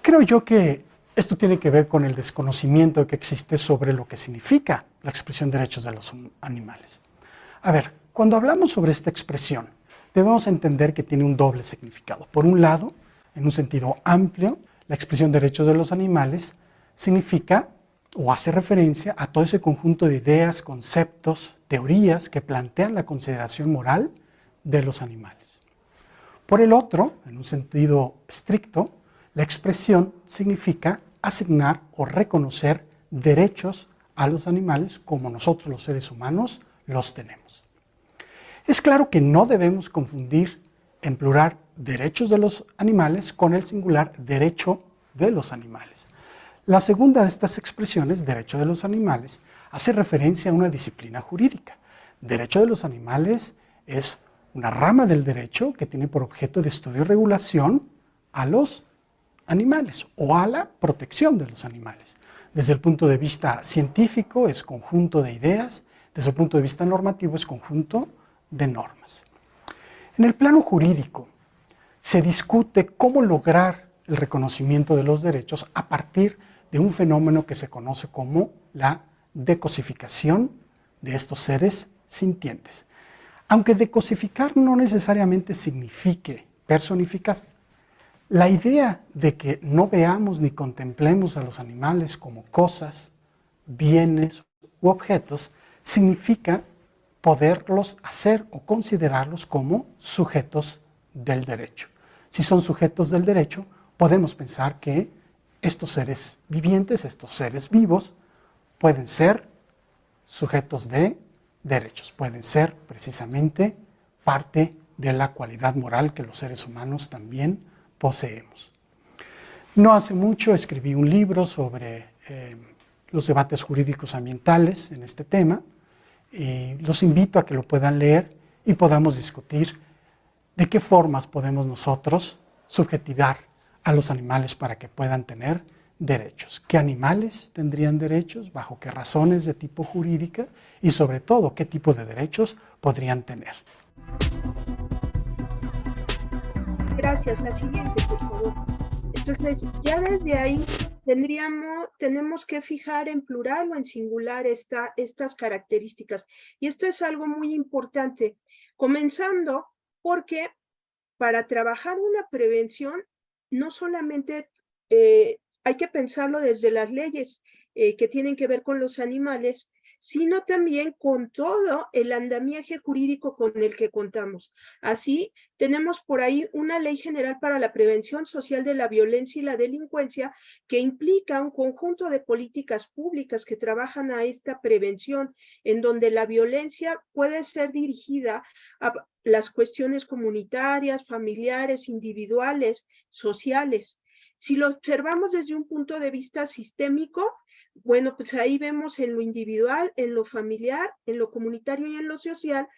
Creo yo que esto tiene que ver con el desconocimiento que existe sobre lo que significa la expresión derechos de los animales. A ver, cuando hablamos sobre esta expresión, debemos entender que tiene un doble significado. Por un lado, en un sentido amplio, la expresión derechos de los animales significa o hace referencia a todo ese conjunto de ideas, conceptos, teorías que plantean la consideración moral de los animales. Por el otro, en un sentido estricto, la expresión significa asignar o reconocer derechos a los animales como nosotros los seres humanos los tenemos. Es claro que no debemos confundir en plural derechos de los animales con el singular derecho de los animales. La segunda de estas expresiones, derecho de los animales, hace referencia a una disciplina jurídica. Derecho de los animales es una rama del derecho que tiene por objeto de estudio y regulación a los animales o a la protección de los animales. Desde el punto de vista científico es conjunto de ideas, desde el punto de vista normativo es conjunto de normas. En el plano jurídico se discute cómo lograr el reconocimiento de los derechos a partir de un fenómeno que se conoce como la decosificación de estos seres sintientes. Aunque decosificar no necesariamente signifique personificar, la idea de que no veamos ni contemplemos a los animales como cosas, bienes u objetos, significa poderlos hacer o considerarlos como sujetos del derecho. Si son sujetos del derecho, podemos pensar que estos seres vivientes, estos seres vivos, pueden ser sujetos de derechos, pueden ser precisamente parte de la cualidad moral que los seres humanos también poseemos. No hace mucho escribí un libro sobre los debates jurídicos ambientales en este tema y los invito a que lo puedan leer y podamos discutir de qué formas podemos nosotros subjetivar a los animales para que puedan tener derechos. ¿Qué animales tendrían derechos? ¿Bajo qué razones de tipo jurídica? Y sobre todo, ¿qué tipo de derechos podrían tener? Gracias. La siguiente, por favor. Entonces, ya desde ahí tenemos que fijar en plural o en singular estas características. Y esto es algo muy importante, comenzando porque para trabajar una prevención, no solamente hay que pensarlo desde las leyes que tienen que ver con los animales, sino también con todo el andamiaje jurídico con el que contamos. Así, tenemos por ahí una Ley General para la Prevención Social de la Violencia y la Delincuencia que implica un conjunto de políticas públicas que trabajan a esta prevención, en donde la violencia puede ser dirigida a las cuestiones comunitarias, familiares, individuales, sociales. Si lo observamos desde un punto de vista sistémico, bueno, pues ahí vemos en lo individual, en lo familiar, en lo comunitario y en lo social,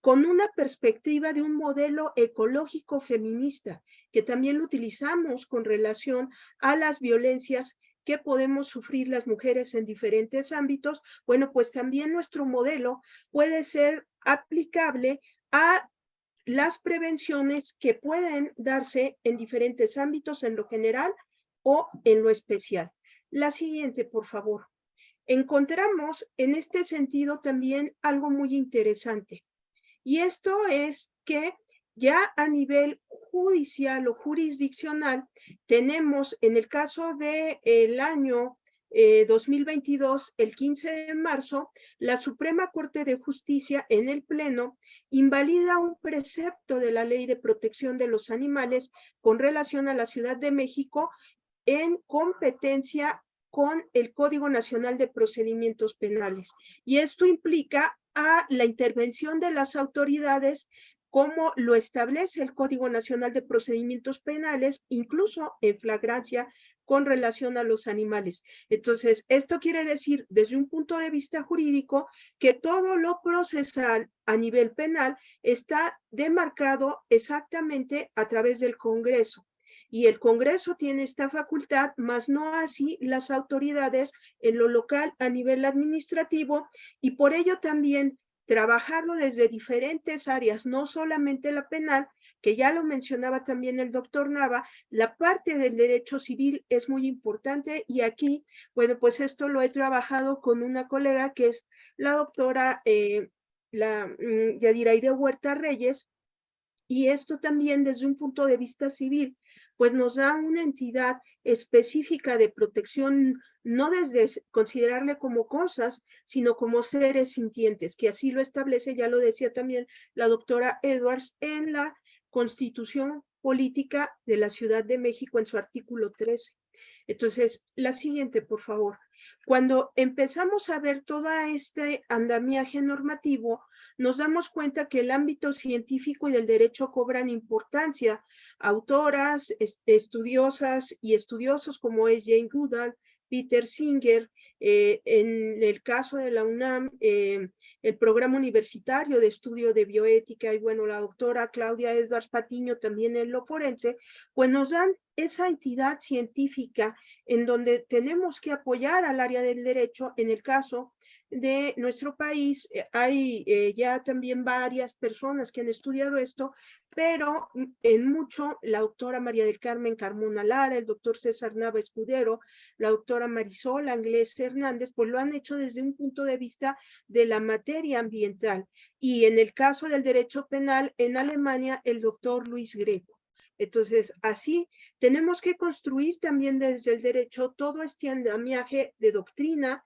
con una perspectiva de un modelo ecológico feminista, que también lo utilizamos con relación a las violencias que podemos sufrir las mujeres en diferentes ámbitos. Bueno, pues también nuestro modelo puede ser aplicable a las prevenciones que pueden darse en diferentes ámbitos, en lo general o en lo especial. La siguiente, por favor. Encontramos en este sentido también algo muy interesante. Y esto es que ya a nivel judicial o jurisdiccional tenemos en el caso del año 2022, el 15 de marzo, la Suprema Corte de Justicia en el Pleno invalida un precepto de la Ley de Protección de los Animales con relación a la Ciudad de México en competencia con el Código Nacional de Procedimientos Penales. Y esto implica a la intervención de las autoridades como lo establece el Código Nacional de Procedimientos Penales, incluso en flagrancia con relación a los animales. Entonces, esto quiere decir, desde un punto de vista jurídico, que todo lo procesal a nivel penal está demarcado exactamente a través del Congreso. Y el Congreso tiene esta facultad, más no así las autoridades en lo local a nivel administrativo, y por ello también trabajarlo desde diferentes áreas, no solamente la penal, que ya lo mencionaba también el doctor Nava, la parte del derecho civil es muy importante, y aquí, bueno, pues esto lo he trabajado con una colega que es la doctora Yadiraide Huerta Reyes, y esto también desde un punto de vista civil, pues nos da una entidad específica de protección, no desde considerarle como cosas, sino como seres sintientes, que así lo establece, ya lo decía también la doctora Edwards, en la Constitución Política de la Ciudad de México en su artículo 13. Entonces, la siguiente, por favor. Cuando empezamos a ver todo este andamiaje normativo, nos damos cuenta que el ámbito científico y del derecho cobran importancia. Autoras, estudiosas y estudiosos como es Jane Goodall, Peter Singer, en el caso de la UNAM, el programa universitario de estudio de bioética, y bueno, la doctora Claudia Edwards Patiño también en lo forense, pues nos dan esa entidad científica en donde tenemos que apoyar al área del derecho. En el caso de nuestro país, hay ya también varias personas que han estudiado esto, pero en mucho la doctora María del Carmen Carmona Lara, el doctor César Nava Escudero, la doctora Marisol Anglés Hernández, pues lo han hecho desde un punto de vista de la materia ambiental. Y en el caso del derecho penal en Alemania, el doctor Luis Greco. Entonces, así tenemos que construir también desde el derecho todo este andamiaje de doctrina,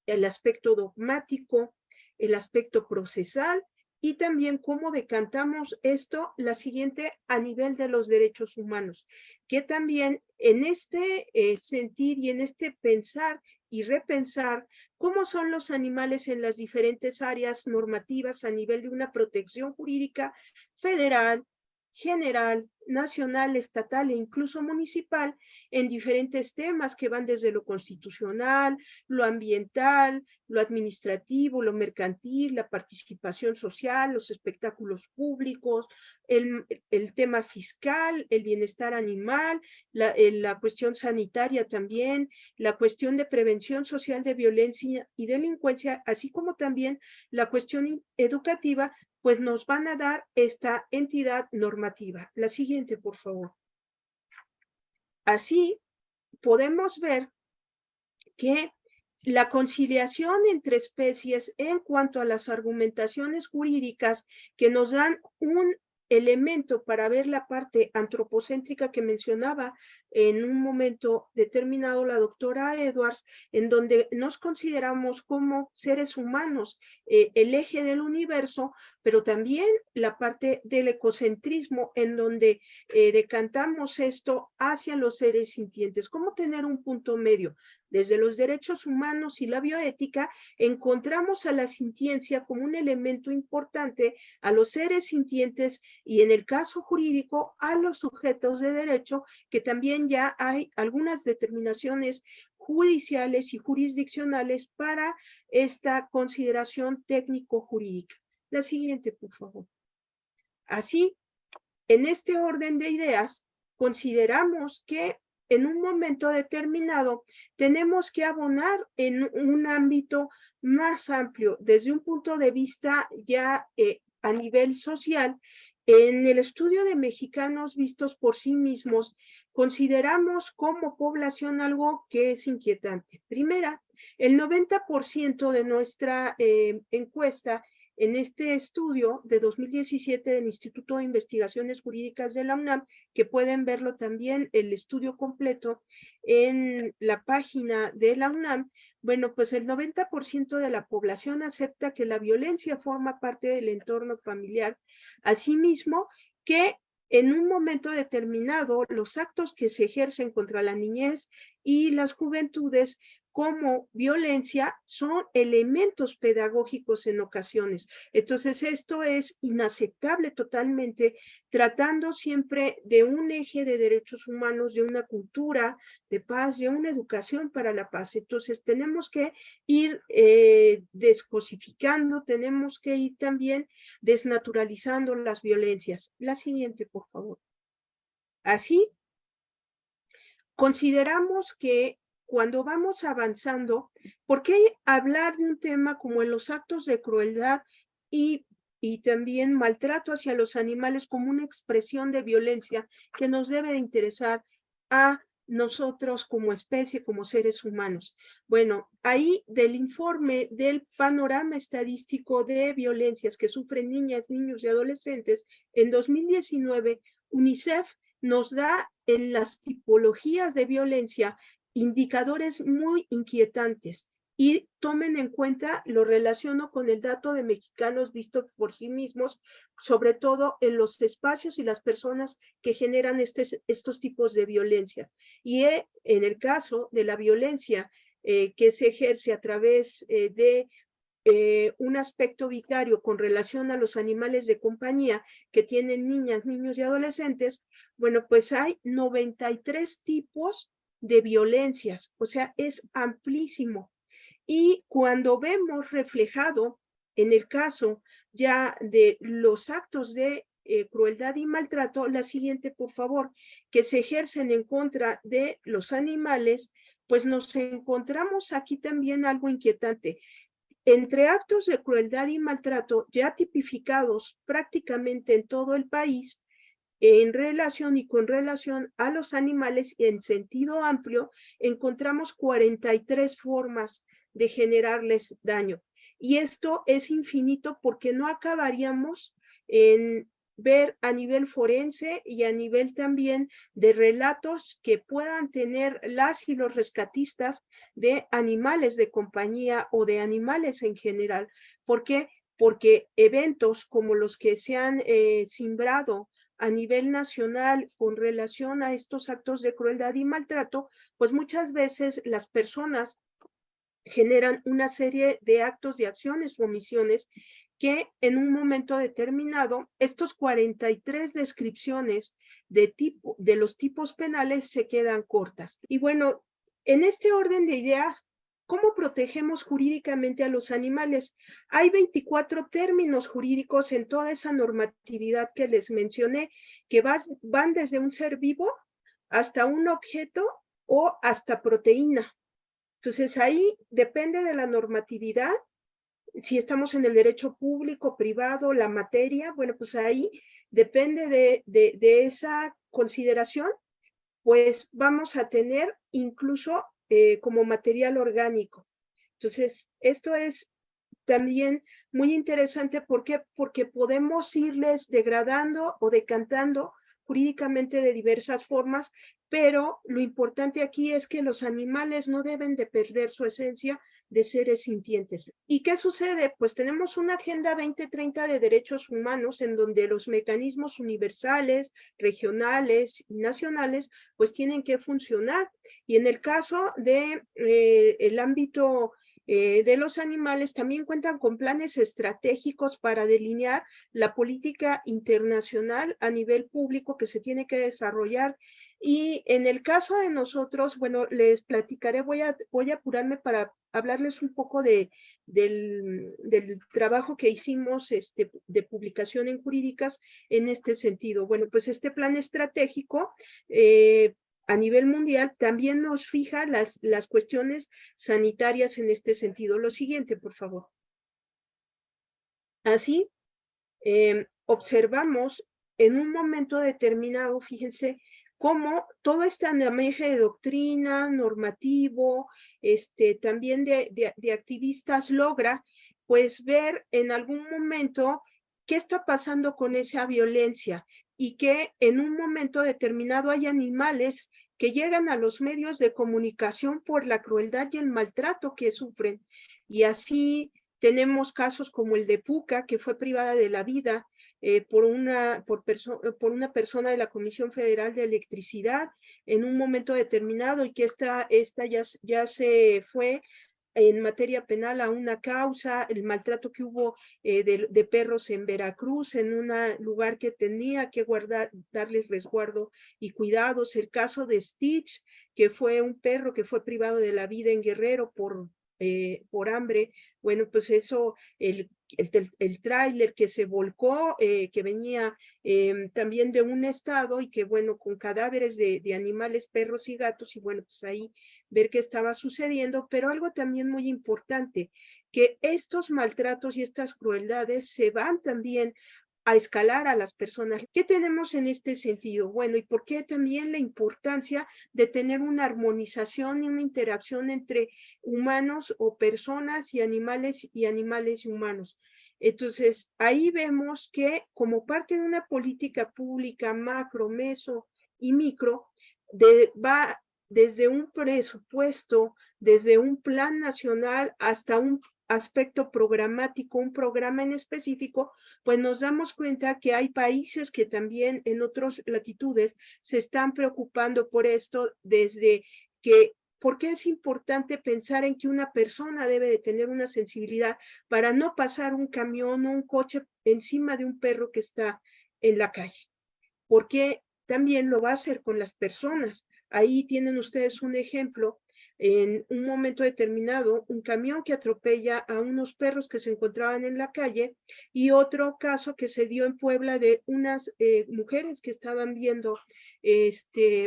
el aspecto dogmático, el aspecto procesal, y también cómo decantamos esto, la siguiente, a nivel de los derechos humanos, que también en este sentir y en este pensar y repensar cómo son los animales en las diferentes áreas normativas a nivel de una protección jurídica federal, general, nacional, estatal e incluso municipal, en diferentes temas que van desde lo constitucional, lo ambiental, lo administrativo, lo mercantil, la participación social, los espectáculos públicos, el tema fiscal, el bienestar animal, la cuestión sanitaria también, la cuestión de prevención social de violencia y delincuencia, así como también la cuestión educativa, pues nos van a dar esta entidad normativa. La siguiente, por favor. Así podemos ver que la conciliación entre especies en cuanto a las argumentaciones jurídicas que nos dan un elemento para ver la parte antropocéntrica que mencionaba en un momento determinado la doctora Edwards, en donde nos consideramos como seres humanos, el eje del universo, pero también la parte del ecocentrismo, en donde decantamos esto hacia los seres sintientes. ¿Cómo tener un punto medio? Desde los derechos humanos y la bioética, encontramos a la sintiencia como un elemento importante, a los seres sintientes y en el caso jurídico a los sujetos de derecho, que también ya hay algunas determinaciones judiciales y jurisdiccionales para esta consideración técnico-jurídica. La siguiente, por favor. Así, en este orden de ideas, consideramos que en un momento determinado tenemos que abonar en un ámbito más amplio, desde un punto de vista ya a nivel social. En el estudio de mexicanos vistos por sí mismos, consideramos como población algo que es inquietante. Primera, el 90% de nuestra encuesta en este estudio de 2017 del Instituto de Investigaciones Jurídicas de la UNAM, que pueden verlo también el estudio completo en la página de la UNAM, bueno, pues el 90% de la población acepta que la violencia forma parte del entorno familiar, asimismo que en un momento determinado los actos que se ejercen contra la niñez y las juventudes como violencia son elementos pedagógicos en ocasiones. Entonces, esto es inaceptable totalmente, tratando siempre de un eje de derechos humanos, de una cultura de paz, de una educación para la paz. Entonces, tenemos que ir descosificando, tenemos que ir también desnaturalizando las violencias. La siguiente, por favor. Así, consideramos que cuando vamos avanzando, ¿por qué hablar de un tema como en los actos de crueldad y también maltrato hacia los animales como una expresión de violencia que nos debe de interesar a nosotros como especie, como seres humanos? Bueno, ahí del informe del panorama estadístico de violencias que sufren niñas, niños y adolescentes, en 2019, UNICEF nos da en las tipologías de violencia indicadores muy inquietantes, y tomen en cuenta, lo relaciono con el dato de mexicanos vistos por sí mismos, sobre todo en los espacios y las personas que generan estos tipos de violencia. Y en el caso de la violencia que se ejerce a través de un aspecto vicario con relación a los animales de compañía que tienen niñas, niños y adolescentes, bueno, pues hay 93 tipos de violencias, o sea, es amplísimo. Y cuando vemos reflejado en el caso ya de los actos de crueldad y maltrato, la siguiente, por favor, que se ejercen en contra de los animales, pues nos encontramos aquí también algo inquietante. Entre actos de crueldad y maltrato ya tipificados prácticamente en todo el país, en relación y con relación a los animales en sentido amplio, encontramos 43 formas de generarles daño. Y esto es infinito porque no acabaríamos en ver a nivel forense y a nivel también de relatos que puedan tener las y los rescatistas de animales de compañía o de animales en general. ¿Por qué? Porque eventos como los que se han simbrado a nivel nacional con relación a estos actos de crueldad y maltrato, pues muchas veces las personas generan una serie de actos, de acciones o omisiones que en un momento determinado, estos 43 descripciones de los tipos penales se quedan cortas. Y bueno, en este orden de ideas, ¿cómo protegemos jurídicamente a los animales? Hay 24 términos jurídicos en toda esa normatividad que les mencioné, que van desde un ser vivo hasta un objeto o hasta proteína. Entonces ahí depende de la normatividad, si estamos en el derecho público, privado, la materia, bueno, pues ahí depende de esa consideración, pues vamos a tener incluso como material orgánico. Entonces, esto es también muy interesante. ¿Por qué? Porque podemos irles degradando o decantando jurídicamente de diversas formas, pero lo importante aquí es que los animales no deben de perder su esencia de seres sintientes. ¿Y qué sucede? Pues tenemos una Agenda 2030 de derechos humanos en donde los mecanismos universales, regionales y nacionales pues tienen que funcionar. Y en el caso de el ámbito de los animales también cuentan con planes estratégicos para delinear la política internacional a nivel público que se tiene que desarrollar. Y en el caso de nosotros, bueno, les platicaré, voy a apurarme para hablarles un poco del trabajo que hicimos de publicación en Jurídicas en este sentido. Bueno, pues este plan estratégico a nivel mundial también nos fija las cuestiones sanitarias en este sentido. Lo siguiente, por favor. Así, observamos en un momento determinado, fíjense, cómo todo este andamiaje de doctrina, normativo, también de activistas logra, pues, ver en algún momento qué está pasando con esa violencia y que en un momento determinado hay animales que llegan a los medios de comunicación por la crueldad y el maltrato que sufren. Y así Tenemos casos como el de Puca, que fue privada de la vida por una persona de la Comisión Federal de Electricidad en un momento determinado, y que esta ya se fue en materia penal a una causa, el maltrato que hubo de perros en Veracruz, en un lugar que tenía que darles resguardo y cuidados. El caso de Stitch, que fue un perro que fue privado de la vida en Guerrero por hambre. Bueno, pues eso, el tráiler que se volcó, que venía también de un estado, y que bueno, con cadáveres de animales, perros y gatos, y bueno, pues ahí ver qué estaba sucediendo. Pero algo también muy importante, que estos maltratos y estas crueldades se van también a escalar a las personas. ¿Qué tenemos en este sentido? Bueno, y por qué también la importancia de tener una armonización y una interacción entre humanos o personas y animales y humanos. Entonces, ahí vemos que como parte de una política pública macro, meso y micro, va desde un presupuesto, desde un plan nacional hasta un aspecto programático, un programa en específico, pues nos damos cuenta que hay países que también en otras latitudes se están preocupando por esto, desde que, ¿por qué es importante pensar en que una persona debe de tener una sensibilidad para no pasar un camión o un coche encima de un perro que está en la calle? Porque también lo va a hacer con las personas. Ahí tienen ustedes un ejemplo. En un momento determinado, un camión que atropella a unos perros que se encontraban en la calle, y otro caso que se dio en Puebla de unas mujeres que estaban viendo,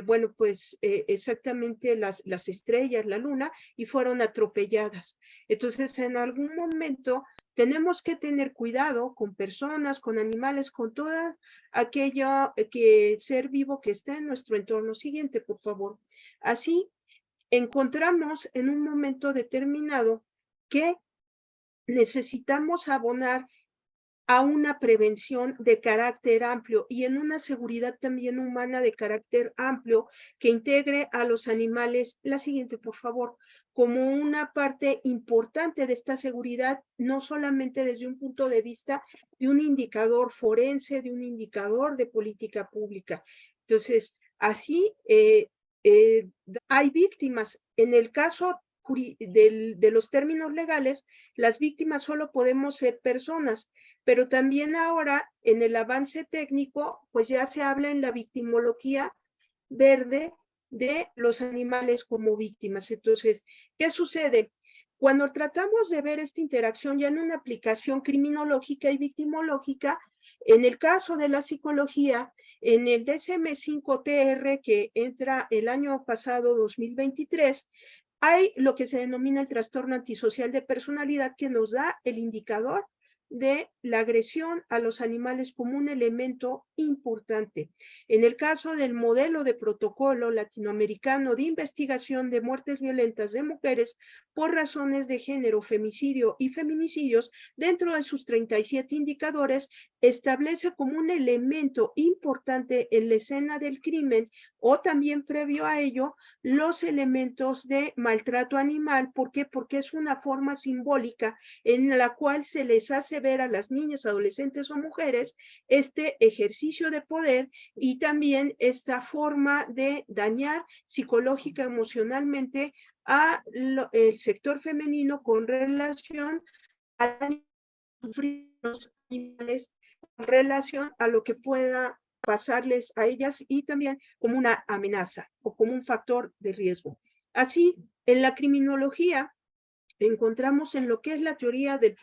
bueno, pues exactamente las estrellas, la luna, y fueron atropelladas. Entonces, en algún momento tenemos que tener cuidado con personas, con animales, con todo aquello ser vivo que está en nuestro entorno. Siguiente, por favor. Así encontramos en un momento determinado que necesitamos abonar a una prevención de carácter amplio y en una seguridad también humana de carácter amplio que integre a los animales. La siguiente, por favor, como una parte importante de esta seguridad, no solamente desde un punto de vista de un indicador forense, de un indicador de política pública. Entonces, así hay víctimas. En el caso de los términos legales, las víctimas solo podemos ser personas, pero también ahora en el avance técnico, pues ya se habla en la victimología verde de los animales como víctimas. Entonces, ¿qué sucede? Cuando tratamos de ver esta interacción ya en una aplicación criminológica y victimológica, en el caso de la psicología, en el DSM-5-TR que entra el año pasado, 2023, hay lo que se denomina el trastorno antisocial de personalidad, que nos da el indicador de la agresión a los animales como un elemento importante. En el caso del modelo de protocolo latinoamericano de investigación de muertes violentas de mujeres por razones de género, femicidio y feminicidios, dentro de sus 37 indicadores, establece como un elemento importante en la escena del crimen o también previo a ello los elementos de maltrato animal. ¿Por qué? Porque es una forma simbólica en la cual se les hace ver a las niñas, adolescentes o mujeres este ejercicio de poder y también esta forma de dañar psicológica, emocionalmente el sector femenino con relación a los animales, con relación a lo que pueda pasarles a ellas y también como una amenaza o como un factor de riesgo. Así, en la criminología encontramos en lo que es la teoría del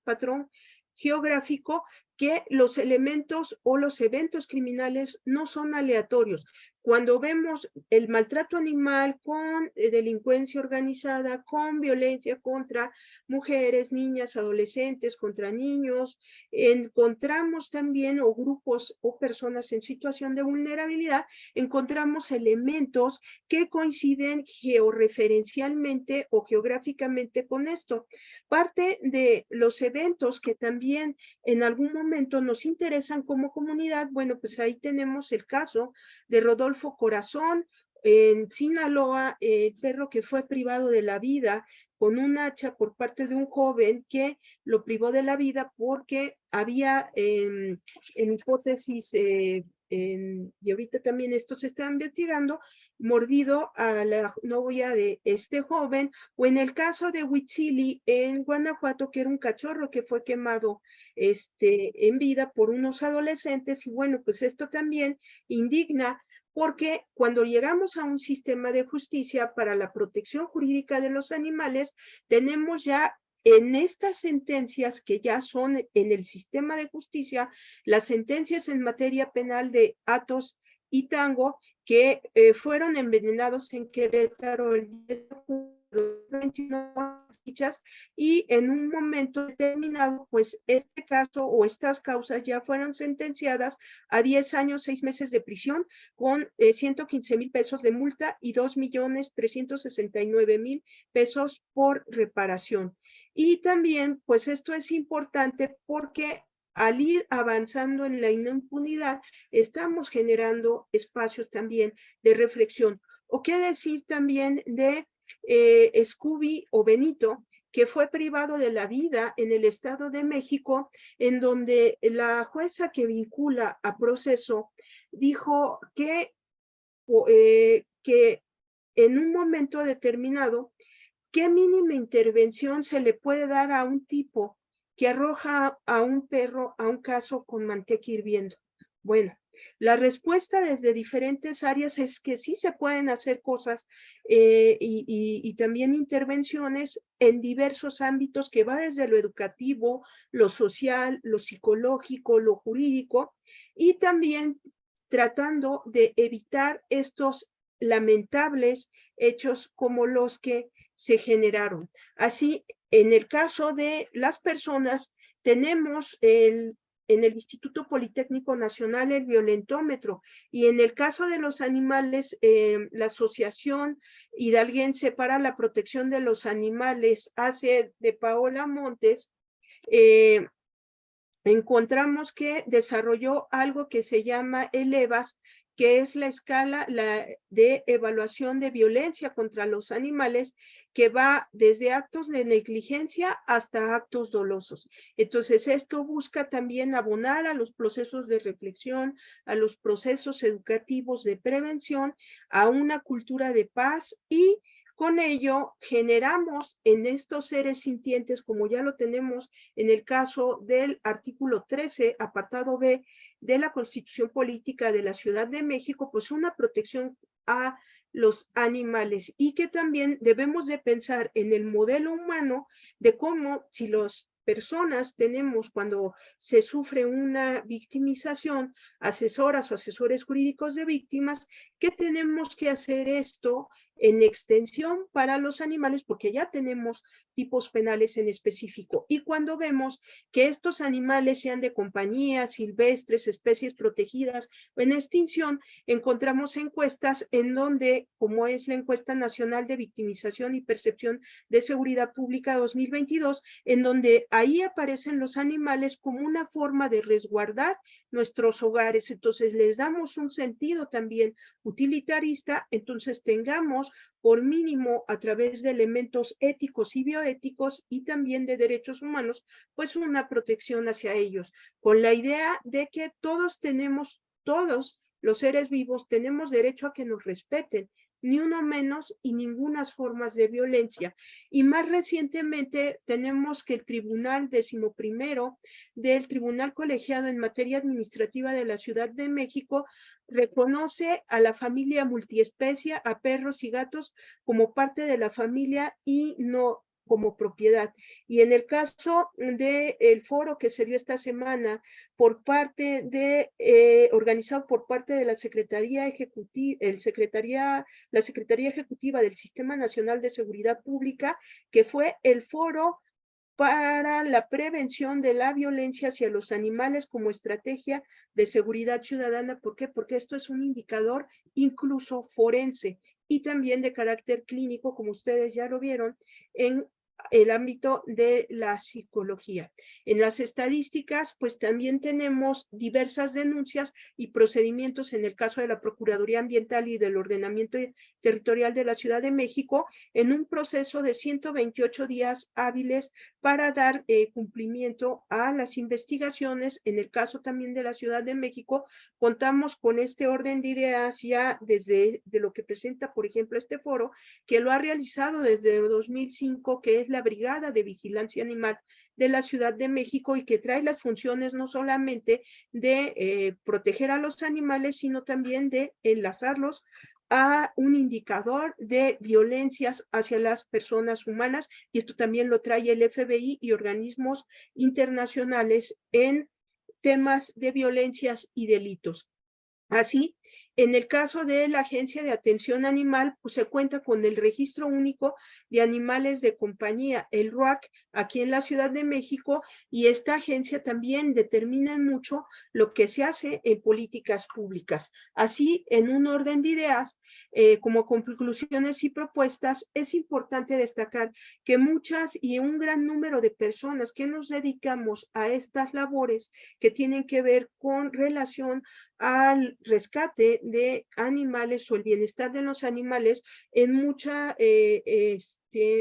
patrón geográfico que los elementos o los eventos criminales no son aleatorios. Cuando vemos el maltrato animal con delincuencia organizada, con violencia contra mujeres, niñas, adolescentes, contra niños, encontramos también, o grupos o personas en situación de vulnerabilidad, encontramos elementos que coinciden georreferencialmente o geográficamente con esto. Parte de los eventos que también en algún momento nos interesan como comunidad, bueno, pues ahí tenemos el caso de Rodolfo Corazón, en Sinaloa, el perro que fue privado de la vida con un hacha por parte de un joven que lo privó de la vida porque había en hipótesis, y ahorita también esto se está investigando, mordido a la novia de este joven, o en el caso de Huitzili en Guanajuato, que era un cachorro que fue quemado en vida por unos adolescentes, y bueno, pues esto también indigna, porque cuando llegamos a un sistema de justicia para la protección jurídica de los animales, tenemos ya en estas sentencias que ya son en el sistema de justicia, las sentencias en materia penal de Athos y Tango, que fueron envenenados en Querétaro el 10 de junio de 2021, y en un momento determinado, pues este caso o estas causas ya fueron sentenciadas a 10 años, 6 meses de prisión con 115,000 pesos de multa y 2,369,000 pesos por reparación. Y también, pues esto es importante porque al ir avanzando en la impunidad, estamos generando espacios también de reflexión. O qué decir también de Scooby o Benito, que fue privado de la vida en el Estado de México, en donde la jueza que vincula a proceso dijo que en un momento determinado, ¿qué mínima intervención se le puede dar a un tipo que arroja a un perro a un caso con manteca hirviendo? Bueno, la respuesta desde diferentes áreas es que sí se pueden hacer cosas y también intervenciones en diversos ámbitos que va desde lo educativo, lo social, lo psicológico, lo jurídico, y también tratando de evitar estos lamentables hechos como los que se generaron. Así, en el caso de las personas, tenemos en el Instituto Politécnico Nacional el violentómetro, y en el caso de los animales, la Asociación Hidalguense para la Protección de los Animales, ACE de Paola Montes, encontramos que desarrolló algo que se llama el EVAS, que es la escala de evaluación de violencia contra los animales, que va desde actos de negligencia hasta actos dolosos. Entonces, esto busca también abonar a los procesos de reflexión, a los procesos educativos de prevención, a una cultura de paz, y con ello generamos en estos seres sintientes, como ya lo tenemos en el caso del artículo 13, apartado B de la Constitución Política de la Ciudad de México, pues una protección a los animales, y que también debemos de pensar en el modelo humano de cómo, si las personas tenemos, cuando se sufre una victimización, asesoras o asesores jurídicos de víctimas, que tenemos que hacer esto en extensión para los animales, porque ya tenemos tipos penales en específico. Y cuando vemos que estos animales sean de compañía, silvestres, especies protegidas o en extinción, encontramos encuestas en donde, como es la encuesta nacional de victimización y percepción de seguridad pública 2022, en donde ahí aparecen los animales como una forma de resguardar nuestros hogares. Entonces les damos un sentido también utilitarista, entonces tengamos por mínimo a través de elementos éticos y bioéticos y también de derechos humanos, pues una protección hacia ellos, con la idea de que todos los seres vivos tenemos derecho a que nos respeten, ni uno menos y ninguna formas de violencia. Y más recientemente tenemos que el Tribunal 11º del Tribunal Colegiado en Materia Administrativa de la Ciudad de México reconoce a la familia multiespecie, a perros y gatos, como parte de la familia y no como propiedad. Y en el caso del foro que se dio esta semana por parte de, organizado por parte de la Secretaría Ejecutiva, la Secretaría Ejecutiva del Sistema Nacional de Seguridad Pública, que fue el foro para la prevención de la violencia hacia los animales como estrategia de seguridad ciudadana. ¿Por qué? Porque esto es un indicador incluso forense y también de carácter clínico, como ustedes ya lo vieron, en el ámbito de la psicología. En las estadísticas, pues también tenemos diversas denuncias y procedimientos en el caso de la Procuraduría Ambiental y del Ordenamiento Territorial de la Ciudad de México, en un proceso de 128 días hábiles para dar cumplimiento a las investigaciones. En el caso también de la Ciudad de México, contamos con este orden de ideas ya desde lo que presenta, por ejemplo, este foro, que lo ha realizado desde 2005, que es la Brigada de Vigilancia Animal de la Ciudad de México, y que trae las funciones no solamente de proteger a los animales, sino también de enlazarlos a un indicador de violencias hacia las personas humanas, y esto también lo trae el FBI y organismos internacionales en temas de violencias y delitos. Así, en el caso de la Agencia de Atención Animal, pues se cuenta con el Registro Único de Animales de Compañía, el RUAC, aquí en la Ciudad de México, y esta agencia también determina mucho lo que se hace en políticas públicas. Así, en un orden de ideas, como conclusiones y propuestas, es importante destacar que muchas y un gran número de personas que nos dedicamos a estas labores que tienen que ver con relación al rescate de animales o el bienestar de los animales, en mucha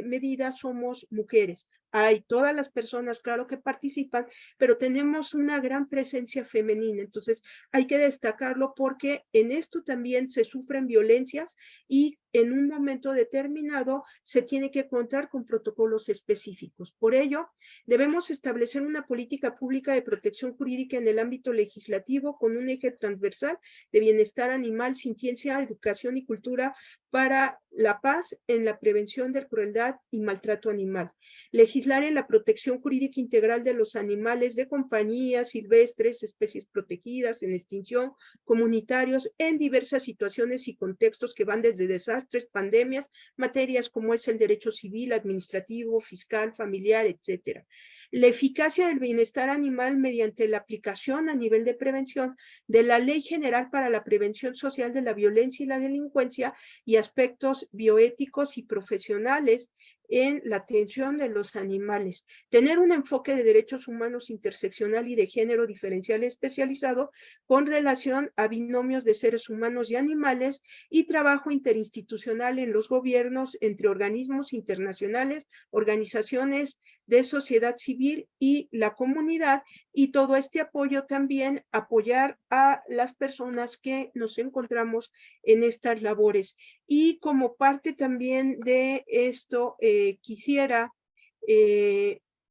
medida somos mujeres. Hay todas las personas, claro, que participan, pero tenemos una gran presencia femenina. Entonces, hay que destacarlo porque en esto también se sufren violencias y en un momento determinado se tiene que contar con protocolos específicos. Por ello, debemos establecer una política pública de protección jurídica en el ámbito legislativo con un eje transversal de bienestar animal, ciencia, educación y cultura para la paz en la prevención de crueldad y maltrato animal. Legislar en la protección jurídica integral de los animales de compañía, silvestres, especies protegidas, en extinción, comunitarios, en diversas situaciones y contextos que van desde desastres, pandemias, materias como es el derecho civil, administrativo, fiscal, familiar, etcétera. La eficacia del bienestar animal mediante la aplicación a nivel de prevención de la Ley General para la Prevención Social de la Violencia y la Delincuencia y aspectos bioéticos y profesionales en la atención de los animales. Tener un enfoque de derechos humanos interseccional y de género diferencial especializado con relación a binomios de seres humanos y animales y trabajo interinstitucional en los gobiernos entre organismos internacionales, organizaciones de sociedad civil y la comunidad, y todo este apoyo también apoyar a las personas que nos encontramos en estas labores. Y como parte también de esto, quisiera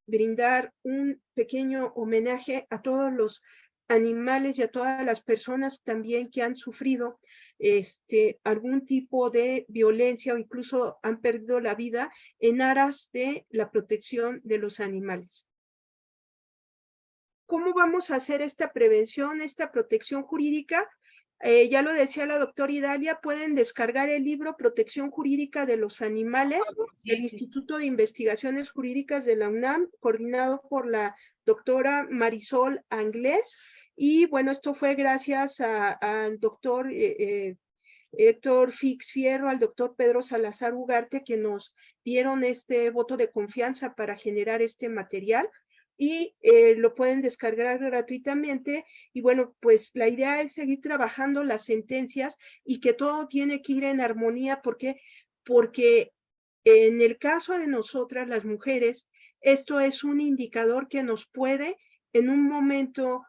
brindar un pequeño homenaje a todos los animales y a todas las personas también que han sufrido algún tipo de violencia o incluso han perdido la vida en aras de la protección de los animales. ¿Cómo vamos a hacer esta prevención, esta protección jurídica? Ya lo decía la doctora Idalia, pueden descargar el libro Protección Jurídica de los Animales del Instituto de Investigaciones Jurídicas de la UNAM, coordinado por la doctora Marisol Anglés. Y bueno, esto fue gracias al doctor Héctor Fix Fierro, al doctor Pedro Salazar Ugarte, que nos dieron este voto de confianza para generar este material. Y lo pueden descargar gratuitamente. Y bueno, pues la idea es seguir trabajando las sentencias y que todo tiene que ir en armonía, porque en el caso de nosotras las mujeres, esto es un indicador que nos puede en un momento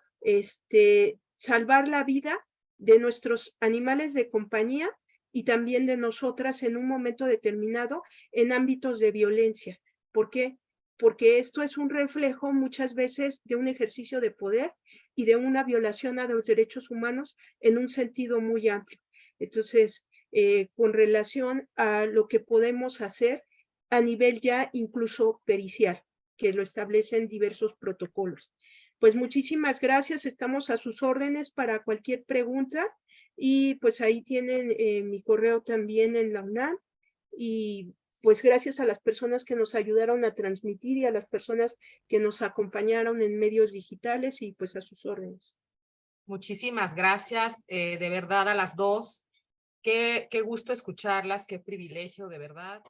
salvar la vida de nuestros animales de compañía y también de nosotras en un momento determinado en ámbitos de violencia. ¿Por qué? Porque esto es un reflejo muchas veces de un ejercicio de poder y de una violación a los derechos humanos en un sentido muy amplio. Entonces, con relación a lo que podemos hacer a nivel ya incluso pericial, que lo establecen diversos protocolos. Pues muchísimas gracias, estamos a sus órdenes para cualquier pregunta y pues ahí tienen mi correo también en la UNAM y pues gracias a las personas que nos ayudaron a transmitir y a las personas que nos acompañaron en medios digitales y pues a sus órdenes. Muchísimas gracias, de verdad a las dos. Qué gusto escucharlas, qué privilegio, de verdad.